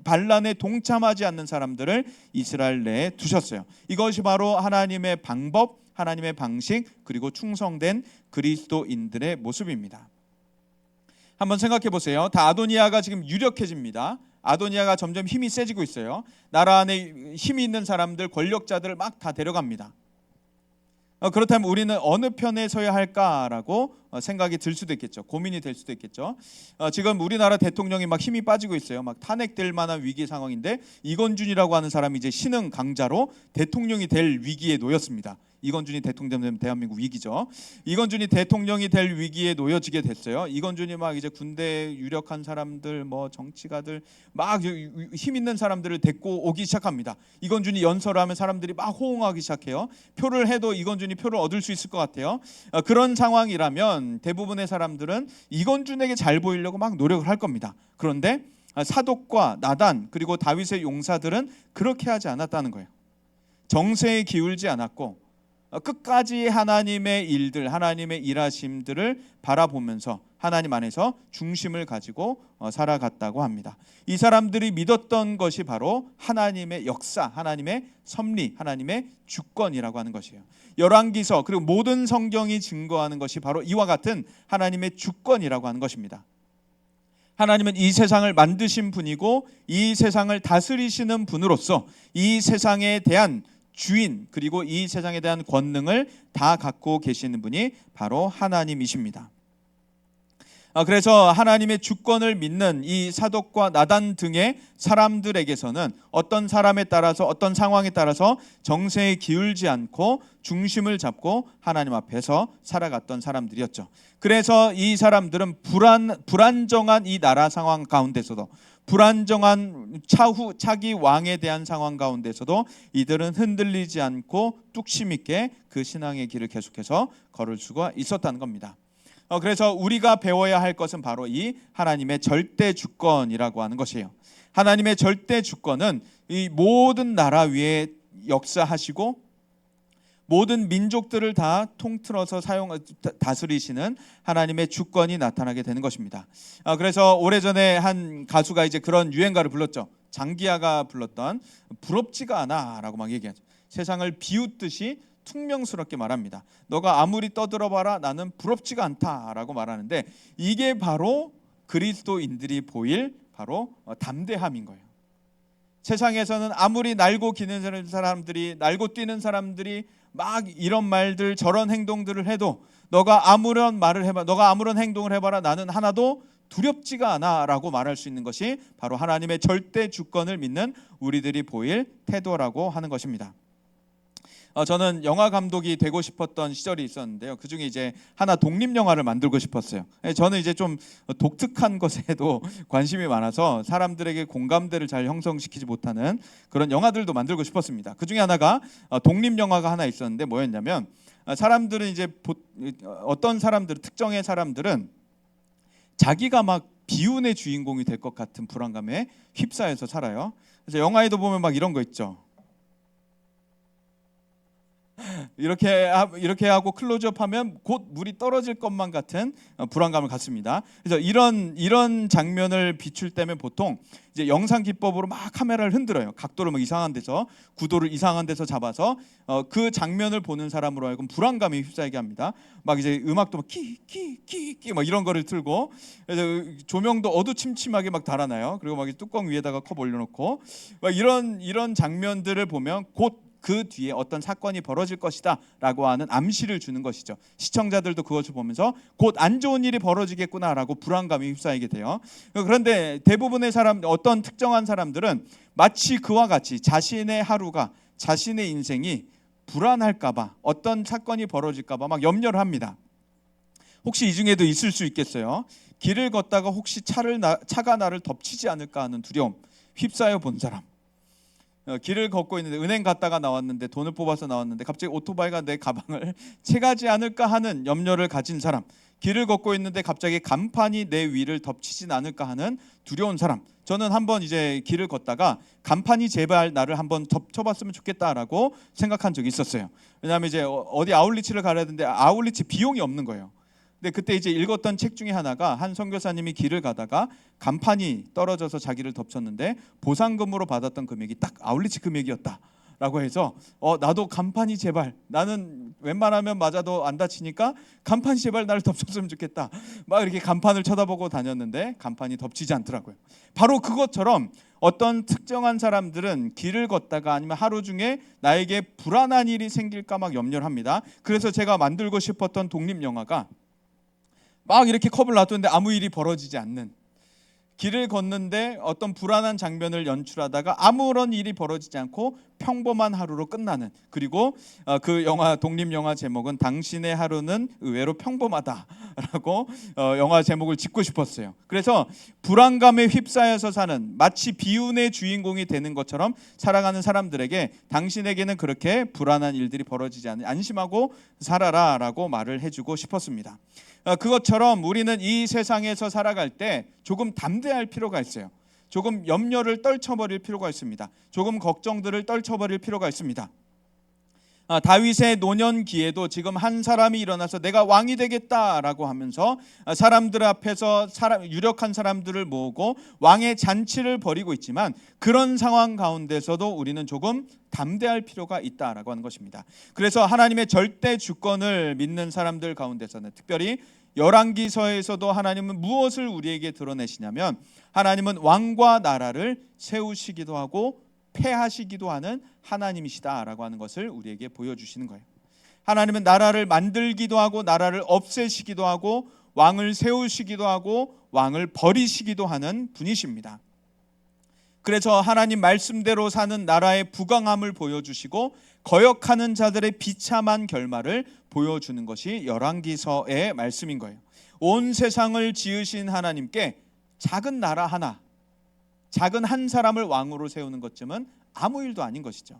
반란에 동참하지 않는 사람들을 이스라엘 내에 두셨어요. 이것이 바로 하나님의 방법, 하나님의 방식, 그리고 충성된 그리스도인들의 모습입니다. 한번 생각해 보세요. 다 아도니아가 지금 유력해집니다. 아도니아가 점점 힘이 세지고 있어요. 나라 안에 힘이 있는 사람들, 권력자들을 막 다 데려갑니다. 그렇다면 우리는 어느 편에 서야 할까라고 생각이 들 수도 있겠죠. 고민이 될 수도 있겠죠. 지금 우리나라 대통령이 막 힘이 빠지고 있어요. 막 탄핵될 만한 위기 상황인데 이건준이라고 하는 사람이 이제 신흥 강자로 대통령이 될 위기에 놓였습니다. 이건준이 대통령 되면 대한민국 위기죠. 이건준이 대통령이 될 위기에 놓여지게 됐어요. 이건준이 막 이제 군대 유력한 사람들, 뭐 정치가들, 막 힘 있는 사람들을 데리고 오기 시작합니다. 이건준이 연설하면 사람들이 막 호응하기 시작해요. 표를 해도 이건준이 표를 얻을 수 있을 것 같아요. 그런 상황이라면 대부분의 사람들은 이건준에게 잘 보이려고 막 노력을 할 겁니다. 그런데 사독과 나단 그리고 다윗의 용사들은 그렇게 하지 않았다는 거예요. 정세에 기울지 않았고 끝까지 하나님의 일들, 하나님의 일하심들을 바라보면서 하나님 안에서 중심을 가지고 살아갔다고 합니다. 이 사람들이 믿었던 것이 바로 하나님의 역사, 하나님의 섭리, 하나님의 주권이라고 하는 것이에요. 열왕기서 그리고 모든 성경이 증거하는 것이 바로 이와 같은 하나님의 주권이라고 하는 것입니다. 하나님은 이 세상을 만드신 분이고 이 세상을 다스리시는 분으로서 이 세상에 대한 주인 그리고 이 세상에 대한 권능을 다 갖고 계시는 분이 바로 하나님이십니다. 그래서 하나님의 주권을 믿는 이 사독과 나단 등의 사람들에게서는 어떤 사람에 따라서 어떤 상황에 따라서 정세에 기울지 않고 중심을 잡고 하나님 앞에서 살아갔던 사람들이었죠. 그래서 이 사람들은 불안정한 이 나라 상황 가운데서도 불안정한 차기 왕에 대한 상황 가운데서도 이들은 흔들리지 않고 뚝심 있게 그 신앙의 길을 계속해서 걸을 수가 있었다는 겁니다. 그래서 우리가 배워야 할 것은 바로 이 하나님의 절대 주권이라고 하는 것이에요. 하나님의 절대 주권은 이 모든 나라 위에 역사하시고 모든 민족들을 다 통틀어서 다스리시는 하나님의 주권이 나타나게 되는 것입니다. 그래서 오래전에 한 가수가 이제 그런 유행가를 불렀죠. 장기하가 불렀던 부럽지가 않아라고 막 얘기하죠. 세상을 비웃듯이 퉁명스럽게 말합니다. 너가 아무리 떠들어봐라 나는 부럽지가 않다라고 말하는데 이게 바로 그리스도인들이 보일 바로 담대함인 거예요. 세상에서는 아무리 날고 기는 사람들이 날고 뛰는 사람들이 막 이런 말들 저런 행동들을 해도 너가 아무런 말을 해봐 너가 아무런 행동을 해봐라 나는 하나도 두렵지가 않아라고 말할 수 있는 것이 바로 하나님의 절대 주권을 믿는 우리들이 보일 태도라고 하는 것입니다. 저는 영화 감독이 되고 싶었던 시절이 있었는데요. 그중에 이제 하나 독립 영화를 만들고 싶었어요. 저는 이제 좀 독특한 것에도 관심이 많아서 사람들에게 공감대를 잘 형성시키지 못하는 그런 영화들도 만들고 싶었습니다. 그중에 하나가 독립 영화가 하나 있었는데 뭐였냐면 사람들은 이제 어떤 사람들 특정의 사람들은 자기가 막 비운의 주인공이 될 것 같은 불안감에 휩싸여서 살아요. 그래서 영화에도 보면 막 이런 거 있죠. 이렇게 하고 클로즈업하면 곧 물이 떨어질 것만 같은 불안감을 갖습니다. 그래서 이런 장면을 비출 때면 보통 이제 영상 기법으로 막 카메라를 흔들어요. 각도를 막 이상한 데서 구도를 이상한 데서 잡아서 그 장면을 보는 사람으로 하여금 불안감에 휩싸이게 합니다. 막 이제 음악도 막 키키키키 막 이런 거를 틀고 그래서 조명도 어두침침하게 막 달아놔요. 그리고 막 뚜껑 위에다가 컵 올려놓고 막 이런 장면들을 보면 곧 그 뒤에 어떤 사건이 벌어질 것이다 라고 하는 암시를 주는 것이죠. 시청자들도 그것을 보면서 곧 안 좋은 일이 벌어지겠구나 라고 불안감이 휩싸이게 돼요. 그런데 대부분의 어떤 특정한 사람들은 마치 그와 같이 자신의 하루가 자신의 인생이 불안할까 봐 어떤 사건이 벌어질까 봐 막 염려를 합니다. 혹시 이 중에도 있을 수 있겠어요. 길을 걷다가 혹시 차가 나를 덮치지 않을까 하는 두려움 휩싸여 본 사람. 길을 걷고 있는데 은행 갔다가 나왔는데 돈을 뽑아서 나왔는데 갑자기 오토바이가 내 가방을 채가지 않을까 하는 염려를 가진 사람. 길을 걷고 있는데 갑자기 간판이 내 위를 덮치진 않을까 하는 두려운 사람. 저는 한번 이제 길을 걷다가 간판이 제발 나를 한번 덮쳐봤으면 좋겠다라고 생각한 적이 있었어요. 왜냐하면 이제 어디 아울리치를 가야 되는데 아울리치 비용이 없는 거예요. 근데 그때 이제 읽었던 책 중에 하나가 한 선교사님이 길을 가다가 간판이 떨어져서 자기를 덮쳤는데 보상금으로 받았던 금액이 딱 아울리치 금액이었다라고 해서 나도 간판이 제발 나는 웬만하면 맞아도 안 다치니까 간판이 제발 나를 덮쳤으면 좋겠다. 막 이렇게 간판을 쳐다보고 다녔는데 간판이 덮치지 않더라고요. 바로 그것처럼 어떤 특정한 사람들은 길을 걷다가 아니면 하루 중에 나에게 불안한 일이 생길까 막 염려를 합니다. 그래서 제가 만들고 싶었던 독립 영화가 막 이렇게 컵을 놔두는데 아무 일이 벌어지지 않는 길을 걷는데 어떤 불안한 장면을 연출하다가 아무런 일이 벌어지지 않고 평범한 하루로 끝나는, 그리고 그 영화, 독립 영화 제목은 당신의 하루는 의외로 평범하다라고 영화 제목을 짓고 싶었어요. 그래서 불안감에 휩싸여서 사는, 마치 비운의 주인공이 되는 것처럼 살아가는 사람들에게 당신에게는 그렇게 불안한 일들이 벌어지지 않는, 안심하고 살아라라고 말을 해주고 싶었습니다. 그것처럼 우리는 이 세상에서 살아갈 때 조금 담대할 필요가 있어요. 조금 염려를 떨쳐버릴 필요가 있습니다. 조금 걱정들을 떨쳐버릴 필요가 있습니다. 다윗의 노년기에도 지금 한 사람이 일어나서 내가 왕이 되겠다라고 하면서 사람들 앞에서 유력한 사람들을 모으고 왕의 잔치를 벌이고 있지만, 그런 상황 가운데서도 우리는 조금 담대할 필요가 있다라고 하는 것입니다. 그래서 하나님의 절대 주권을 믿는 사람들 가운데서는, 특별히 열왕기서에서도 하나님은 무엇을 우리에게 드러내시냐면, 하나님은 왕과 나라를 세우시기도 하고 폐하시기도 하는 하나님이시다라고 하는 것을 우리에게 보여주시는 거예요. 하나님은 나라를 만들기도 하고 나라를 없애시기도 하고 왕을 세우시기도 하고 왕을 버리시기도 하는 분이십니다. 그래서 하나님 말씀대로 사는 나라의 부강함을 보여주시고 거역하는 자들의 비참한 결말을 보여주는 것이 열왕기서의 말씀인 거예요. 온 세상을 지으신 하나님께 작은 나라 하나, 작은 한 사람을 왕으로 세우는 것쯤은 아무 일도 아닌 것이죠.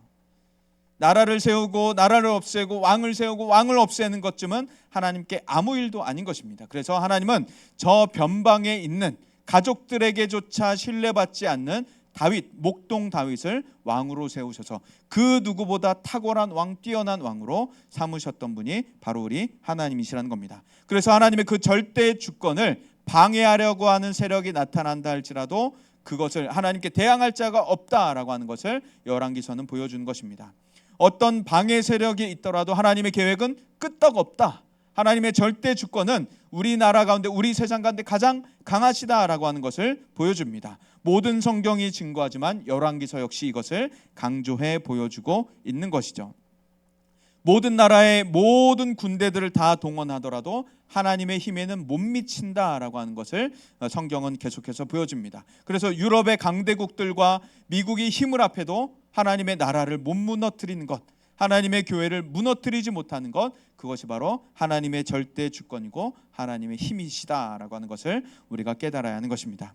나라를 세우고 나라를 없애고 왕을 세우고 왕을 없애는 것쯤은 하나님께 아무 일도 아닌 것입니다. 그래서 하나님은 저 변방에 있는 가족들에게조차 신뢰받지 않는 다윗, 목동 다윗을 왕으로 세우셔서 그 누구보다 탁월한 왕, 뛰어난 왕으로 삼으셨던 분이 바로 우리 하나님이시라는 겁니다. 그래서 하나님의 그 절대 주권을 방해하려고 하는 세력이 나타난다 할지라도 그것을 하나님께 대항할 자가 없다라고 하는 것을 열왕기서는 보여주는 것입니다. 어떤 방해 세력이 있더라도 하나님의 계획은 끄떡없다. 하나님의 절대 주권은 우리나라 가운데, 우리 세상 가운데 가장 강하시다라고 하는 것을 보여줍니다. 모든 성경이 증거하지만 열왕기서 역시 이것을 강조해 보여주고 있는 것이죠. 모든 나라의 모든 군대들을 다 동원하더라도 하나님의 힘에는 못 미친다라고 하는 것을 성경은 계속해서 보여줍니다. 그래서 유럽의 강대국들과 미국이 힘을 합해도 하나님의 나라를 못 무너뜨리는 것, 하나님의 교회를 무너뜨리지 못하는 것, 그것이 바로 하나님의 절대 주권이고 하나님의 힘이시다라고 하는 것을 우리가 깨달아야 하는 것입니다.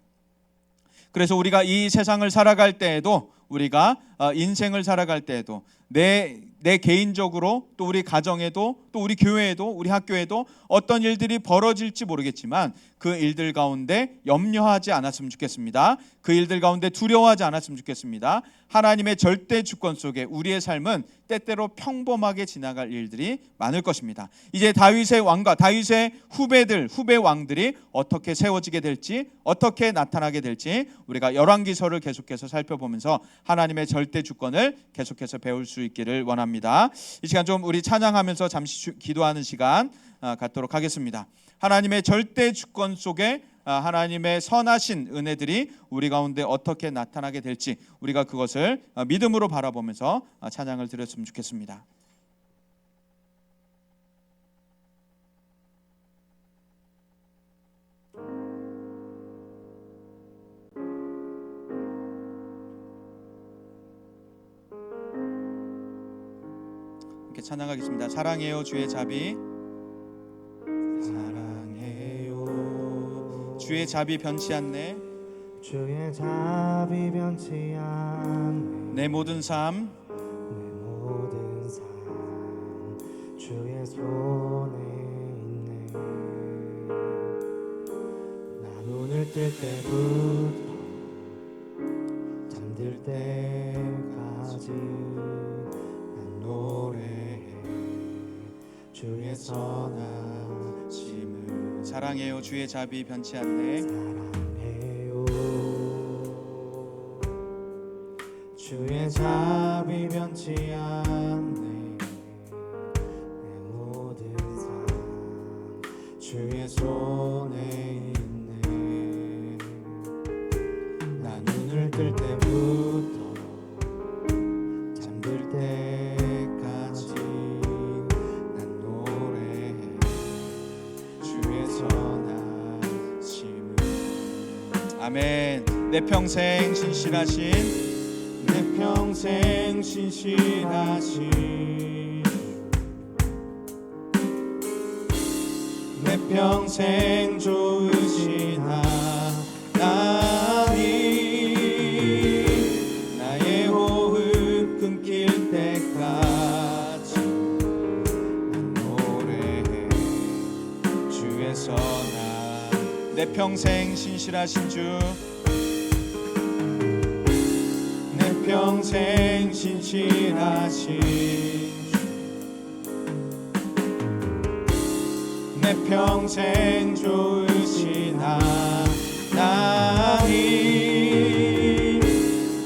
그래서 우리가 이 세상을 살아갈 때에도, 우리가 인생을 살아갈 때에도 내 개인적으로, 또 우리 가정에도, 또 우리 교회에도, 우리 학교에도 어떤 일들이 벌어질지 모르겠지만 그 일들 가운데 염려하지 않았으면 좋겠습니다. 그 일들 가운데 두려워하지 않았으면 좋겠습니다. 하나님의 절대 주권 속에 우리의 삶은 때때로 평범하게 지나갈 일들이 많을 것입니다. 이제 다윗의 왕과 다윗의 후배 왕들이 어떻게 세워지게 될지, 어떻게 나타나게 될지 우리가 열왕기서를 계속해서 살펴보면서 하나님의 절대 주권을 계속해서 배울 수 있기를 원합니다. 이 시간 좀 우리 찬양하면서 잠시 기도하는 시간 갖도록 하겠습니다. 하나님의 절대 주권 속에 하나님의 선하신 은혜들이 우리 가운데 어떻게 나타나게 될지 우리가 그것을 믿음으로 바라보면서 찬양을 드렸으면 좋겠습니다. 이렇게 찬양하겠습니다. 사랑해요 주의 자비, 사랑해요 주의 자비 변치 않네, 주의 자비 변치 않네. 내 모든 삶 주의 손에 있네. 나 눈을 뜰 때부터 잠들 때까지 난 노래해 주의 선하심을. 사랑해요 주의 자비 변치 않네, 사랑해요 주의 자비 변치 않네. 내 모든 삶 주의 손에 있네. 나 눈을 뜰 때부터 잠들 때까지 난 노래해 주의 선하심을. 아멘. 내 평생 신실하신, 내 평생 신실하신, 내 평생 좋으신 하나님, 나의 호흡 끊길 때까지 난 노래해 주의 선한. 내 평생 신실하신 주, 내 평생 신실하신 주, 내 평생 좋으신 하나님,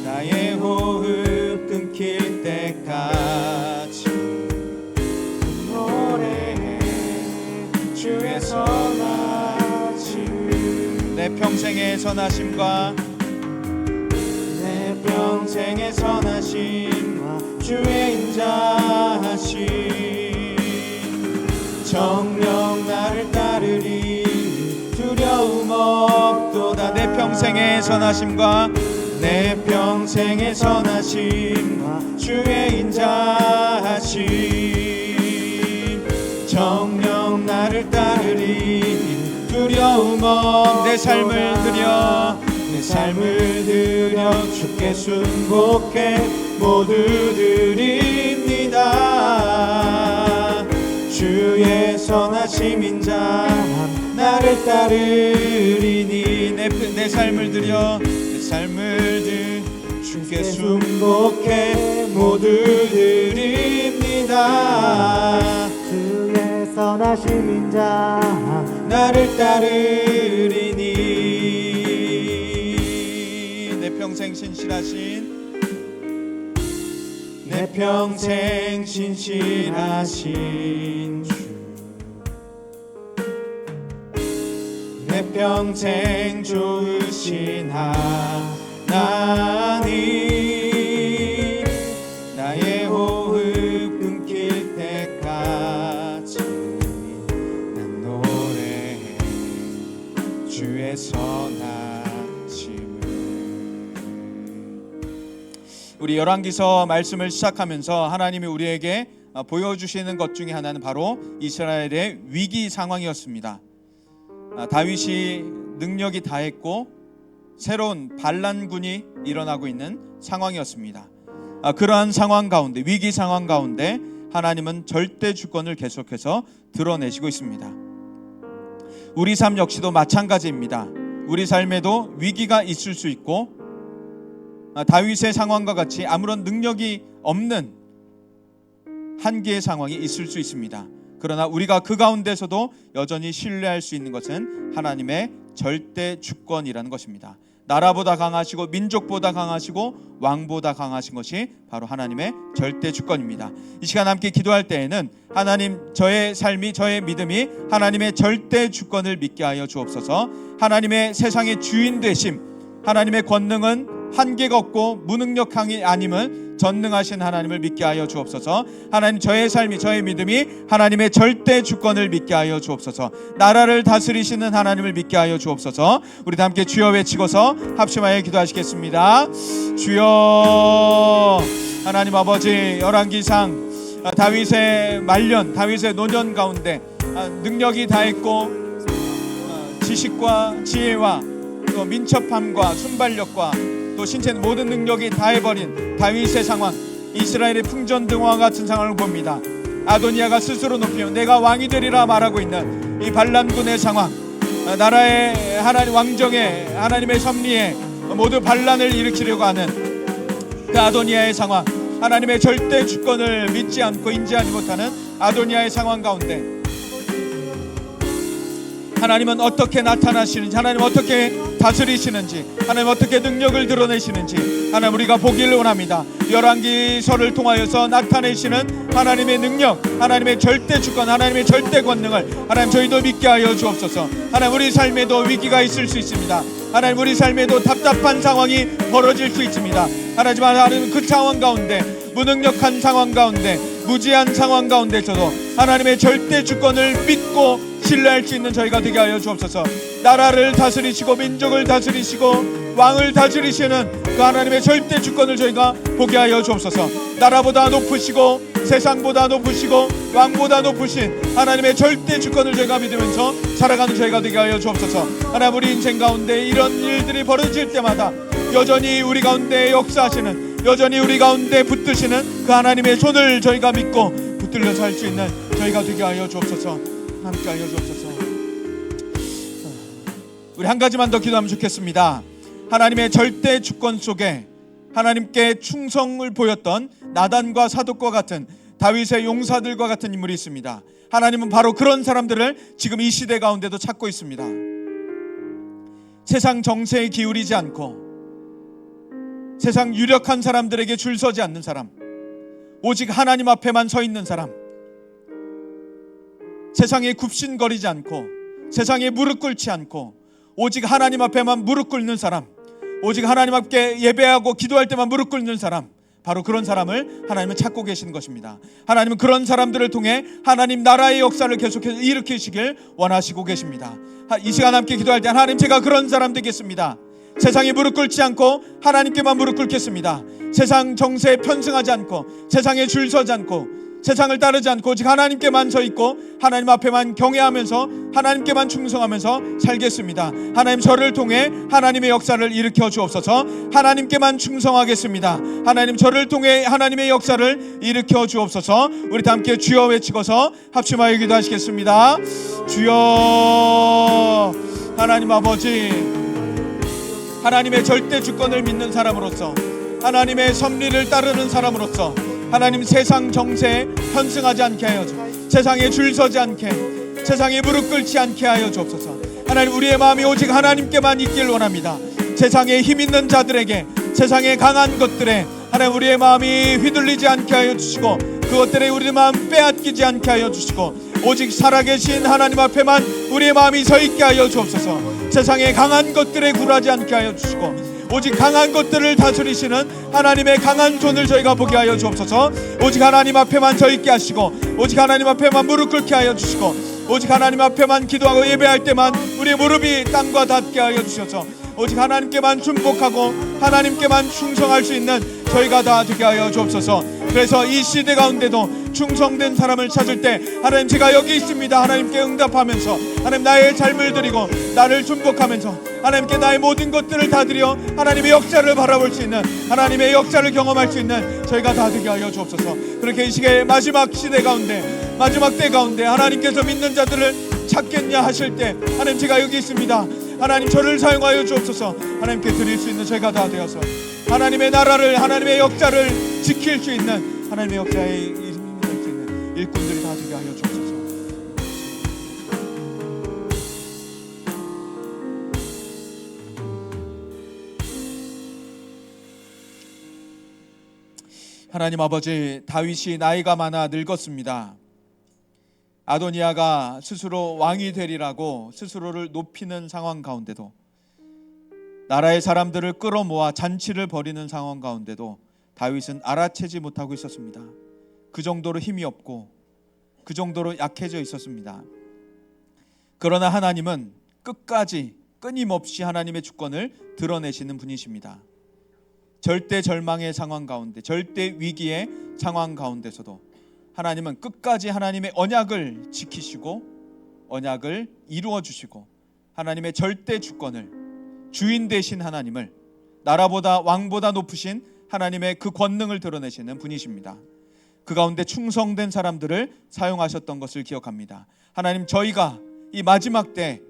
나의 호흡 끊길 때까지 노래해 주의 선하심. 내 평생의 선하심과, 내 평생의 선하심과 주의 인자하심, 정녕 나를 따르리 두려움 없도다. 내 평생의 선하심과, 내 평생의 선하심과 주의 인자하심, 정녕 나를 따르리 두려움 없. 내 삶을 드려, 내 삶을 드려 주께 순복해 모두 드립니다. 주의 선하심 인자함 나를 따르리니. 내 삶을 드려, 내 삶을 드려 주께 순복해 모두 드립니다. 주의 선하심 인자함 나를 따르리니. 내 평생 신실하신, 내 평생 신실하신 주, 내 평생 좋으신 하나님, 나의 호흡 끊길 때까지 난 노래해 주의 선하심을. 우리 열왕기서 말씀을 시작하면서 하나님이 우리에게 보여주시는 것 중에 하나는 바로 이스라엘의 위기 상황이었습니다. 다윗이 능력이 다했고 새로운 반란군이 일어나고 있는 상황이었습니다. 그러한 상황 가운데, 위기 상황 가운데 하나님은 절대 주권을 계속해서 드러내시고 있습니다. 우리 삶 역시도 마찬가지입니다. 우리 삶에도 위기가 있을 수 있고 다윗의 상황과 같이 아무런 능력이 없는 한계의 상황이 있을 수 있습니다. 그러나 우리가 그 가운데서도 여전히 신뢰할 수 있는 것은 하나님의 절대 주권이라는 것입니다. 나라보다 강하시고 민족보다 강하시고 왕보다 강하신 것이 바로 하나님의 절대 주권입니다. 이 시간 함께 기도할 때에는 하나님, 저의 삶이, 저의 믿음이 하나님의 절대 주권을 믿게 하여 주옵소서. 하나님의 세상의 주인 되심, 하나님의 권능은 한계가 없고 무능력함이 아님을 전능하신 하나님을 믿게 하여 주옵소서. 하나님, 저의 삶이, 저의 믿음이 하나님의 절대 주권을 믿게 하여 주옵소서. 나라를 다스리시는 하나님을 믿게 하여 주옵소서. 우리 다 함께 주여 외치고서 합심하여 기도하시겠습니다. 주여. 하나님 아버지, 열왕기상 다윗의 말년, 다윗의 노년 가운데 능력이 다했고 지식과 지혜와 또 민첩함과 순발력과 또 신체 모든 능력이 다해버린 다윗의 상황, 이스라엘의 풍전등화 같은 상황을 봅니다. 아도니아가 스스로 높이며 내가 왕이 되리라 말하고 있는 이 반란군의 상황, 나라의 하나님, 왕정의 하나님의 섭리에 모두 반란을 일으키려고 하는 그 아도니아의 상황, 하나님의 절대 주권을 믿지 않고 인지하지 못하는 아도니아의 상황 가운데 하나님은 어떻게 나타나시는지, 하나님 어떻게 다스리시는지, 하나님 어떻게 능력을 드러내시는지 하나님 우리가 보기를 원합니다. 열왕기서를 통하여서 나타내시는 하나님의 능력, 하나님의 절대 주권, 하나님의 절대 권능을 하나님 저희도 믿게 하여 주옵소서. 하나님, 우리 삶에도 위기가 있을 수 있습니다. 하나님, 우리 삶에도 답답한 상황이 벌어질 수 있습니다. 하나님, 그 상황 가운데, 무능력한 상황 가운데, 무지한 상황 가운데서도 하나님의 절대 주권을 믿고 신뢰할 수 있는 저희가 되게 하여 주옵소서. 나라를 다스리시고 민족을 다스리시고 왕을 다스리시는 그 하나님의 절대 주권을 저희가 보게 하여 주옵소서. 나라보다 높으시고 세상보다 높으시고 왕보다 높으신 하나님의 절대 주권을 저희가 믿으면서 살아가는 저희가 되게 하여 주옵소서. 하나님, 우리 인생 가운데 이런 일들이 벌어질 때마다 여전히 우리 가운데 역사하시는, 여전히 우리 가운데 붙드시는 그 하나님의 손을 저희가 믿고 붙들려 살 수 있는 저희가 되게 하여 주옵소서. 함께 하여 주옵소서. 우리 한 가지만 더 기도하면 좋겠습니다. 하나님의 절대 주권 속에 하나님께 충성을 보였던 나단과 사독과 같은 다윗의 용사들과 같은 인물이 있습니다. 하나님은 바로 그런 사람들을 지금 이 시대 가운데도 찾고 있습니다. 세상 정세에 기울이지 않고 세상 유력한 사람들에게 줄 서지 않는 사람, 오직 하나님 앞에만 서 있는 사람, 세상에 굽신거리지 않고 세상에 무릎 꿇지 않고 오직 하나님 앞에만 무릎 꿇는 사람, 오직 하나님 앞에 예배하고 기도할 때만 무릎 꿇는 사람, 바로 그런 사람을 하나님은 찾고 계시는 것입니다. 하나님은 그런 사람들을 통해 하나님 나라의 역사를 계속해서 일으키시길 원하시고 계십니다. 이 시간 함께 기도할 때, 하나님, 제가 그런 사람 되겠습니다. 세상에 무릎 꿇지 않고 하나님께만 무릎 꿇겠습니다. 세상 정세에 편승하지 않고 세상에 줄 서지 않고 세상을 따르지 않고 오직 하나님께만 서 있고 하나님 앞에만 경외하면서 하나님께만 충성하면서 살겠습니다. 하나님, 저를 통해 하나님의 역사를 일으켜 주옵소서. 하나님께만 충성하겠습니다. 하나님, 저를 통해 하나님의 역사를 일으켜 주옵소서. 우리 다 함께 주여 외치고서 합심하여 기도하시겠습니다. 주여. 하나님 아버지, 하나님의 절대 주권을 믿는 사람으로서, 하나님의 섭리를 따르는 사람으로서 하나님, 세상 정세에 편승하지 않게 하여 주옵소서. 세상에 줄 서지 않게, 세상에 무릎 꿇지 않게 하여 주옵소서. 하나님, 우리의 마음이 오직 하나님께만 있길 원합니다. 세상에 힘 있는 자들에게, 세상에 강한 것들에 하나님, 우리의 마음이 휘둘리지 않게 하여 주시고 그것들에 우리의 마음 빼앗기지 않게 하여 주시고 오직 살아계신 하나님 앞에만 우리의 마음이 서 있게 하여 주옵소서. 세상에 강한 것들에 굴하지 않게 하여 주시고 오직 강한 것들을 다스리시는 하나님의 강한 손을 저희가 보게 하여 주옵소서. 오직 하나님 앞에만 서 있게 하시고 오직 하나님 앞에만 무릎 꿇게 하여 주시고 오직 하나님 앞에만 기도하고 예배할 때만 우리의 무릎이 땅과 닿게 하여 주셔서 오직 하나님께만 순복하고 하나님께만 충성할 수 있는 저희가 다 되게 하여 주옵소서. 그래서 이 시대 가운데도 충성된 사람을 찾을 때, 하나님, 제가 여기 있습니다, 하나님께 응답하면서 하나님, 나의 삶을 드리고 나를 순복하면서 하나님께 나의 모든 것들을 다 드려 하나님의 역사를 바라볼 수 있는, 하나님의 역사를 경험할 수 있는 저희가 다 되게 하여 주옵소서. 그렇게 이 시기의 마지막 시대 가운데, 마지막 때 가운데 하나님께서 믿는 자들을 찾겠냐 하실 때, 하나님, 제가 여기 있습니다, 하나님, 저를 사용하여 주옵소서. 하나님께 드릴 수 있는 저희가 다 되어서 하나님의 나라를, 하나님의 역사를 지킬 수 있는, 하나님의 역사에 이룰 수 있는 일꾼들이 다 되게 하여 주옵소서. 하나님 아버지, 다윗이 나이가 많아 늙었습니다. 아도니아가 스스로 왕이 되리라고 스스로를 높이는 상황 가운데도, 나라의 사람들을 끌어모아 잔치를 벌이는 상황 가운데도 다윗은 알아채지 못하고 있었습니다. 그 정도로 힘이 없고 그 정도로 약해져 있었습니다. 그러나 하나님은 끝까지 끊임없이 하나님의 주권을 드러내시는 분이십니다. 절대 절망의 상황 가운데, 절대 위기의 상황 가운데서도 하나님은 끝까지 하나님의 언약을 지키시고 언약을 이루어 주시고 하나님의 절대 주권을, 주인 되신 하나님을, 나라보다 왕보다 높으신 하나님의 그 권능을 드러내시는 분이십니다. 그 가운데 충성된 사람들을 사용하셨던 것을 기억합니다. 하나님, 저희가 이 마지막 때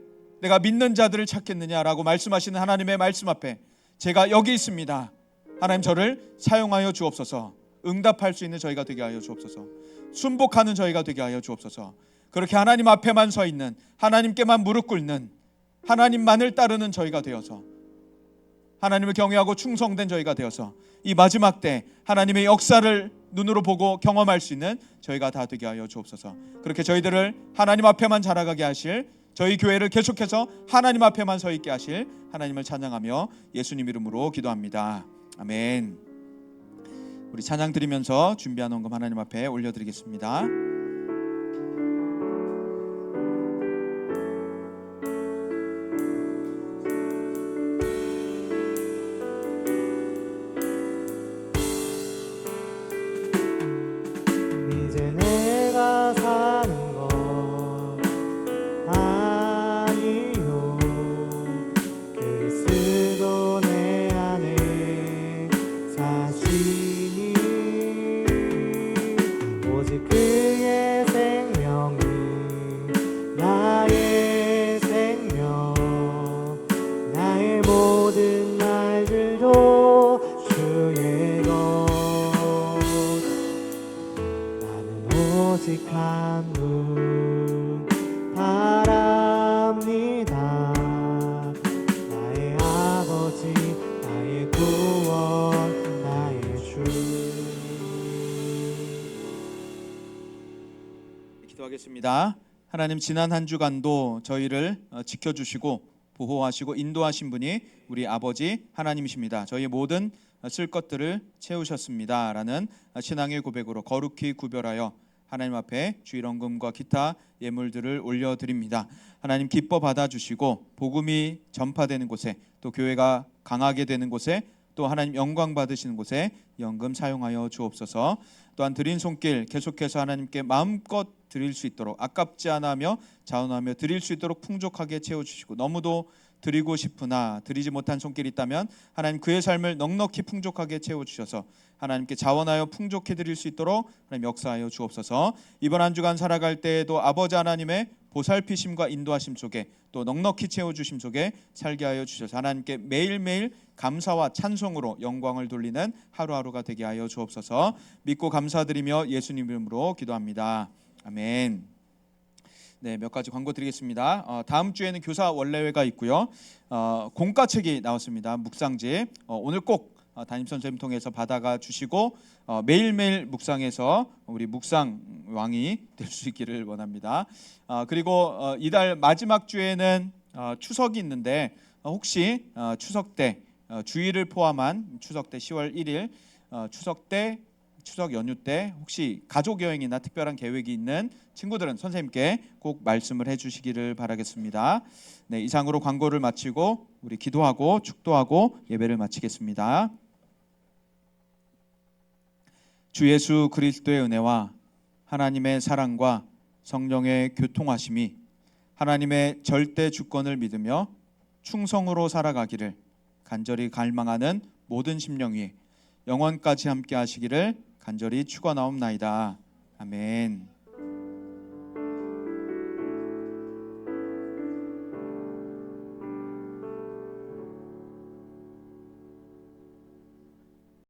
내가 믿는 자들을 찾겠느냐라고 말씀하시는 하나님의 말씀 앞에 제가 여기 있습니다, 하나님, 저를 사용하여 주옵소서. 응답할 수 있는 저희가 되게 하여 주옵소서. 순복하는 저희가 되게 하여 주옵소서. 그렇게 하나님 앞에만 서 있는, 하나님께만 무릎 꿇는, 하나님만을 따르는 저희가 되어서, 하나님을 경외하고 충성된 저희가 되어서 이 마지막 때 하나님의 역사를 눈으로 보고 경험할 수 있는 저희가 다 되게 하여 주옵소서. 그렇게 저희들을 하나님 앞에만 자라가게 하실, 저희 교회를 계속해서 하나님 앞에만 서 있게 하실 하나님을 찬양하며 예수님 이름으로 기도합니다. 아멘. 우리 찬양 드리면서 준비한 헌금 하나님 앞에 올려드리겠습니다. 감사합니다. 하나님 지난 한 주간도 저희를 지켜주시고 보호하시고 인도하신 분이 우리 아버지 하나님이십니다. 저희의 모든 쓸 것들을 채우셨습니다. 라는 신앙의 고백으로 거룩히 구별하여 하나님 앞에 주일헌금과 기타 예물들을 올려드립니다. 하나님 기뻐 받아주시고 복음이 전파되는 곳에 또 교회가 강하게 되는 곳에 또 하나님 영광 받으시는 곳에 연금 사용하여 주옵소서. 또한 드린 손길 계속해서 하나님께 마음껏 드릴 수 있도록 아깝지 않아 하며 자원하며 드릴 수 있도록 풍족하게 채워주시고 너무도 드리고 싶으나 드리지 못한 손길이 있다면 하나님 그의 삶을 넉넉히 풍족하게 채워주셔서 하나님께 자원하여 풍족히 드릴 수 있도록 하나님 역사하여 주옵소서. 이번 한 주간 살아갈 때에도 아버지 하나님의 보살피심과 인도하심 속에 또 넉넉히 채워주심 속에 살게 하여 주셔서 하나님께 매일매일 감사와 찬송으로 영광을 돌리는 하루하루가 되게 하여 주옵소서. 믿고 감사드리며 예수님 이름으로 기도합니다. 아멘. 네, 몇 가지 광고 드리겠습니다. 다음 주에는 교사 원래회가 있고요. 공과책이 나왔습니다. 묵상집. 오늘 꼭 담임 선생님 통해서 받아가 주시고 매일매일 묵상해서 우리 묵상 왕이 될 수 있기를 원합니다. 그리고 이달 마지막 주에는 추석이 있는데 혹시 추석 때 주일을 포함한 추석 때 10월 1일 추석 때 추석 연휴 때 혹시 가족 여행이나 특별한 계획이 있는 친구들은 선생님께 꼭 말씀을 해주시기를 바라겠습니다. 네, 이상으로 광고를 마치고 우리 기도하고 축도하고 예배를 마치겠습니다. 주 예수 그리스도의 은혜와 하나님의 사랑과 성령의 교통하심이 하나님의 절대 주권을 믿으며 충성으로 살아가기를 간절히 갈망하는 모든 심령 위에 영원까지 함께 하시기를 간절히 축원하옵나이다. 아멘.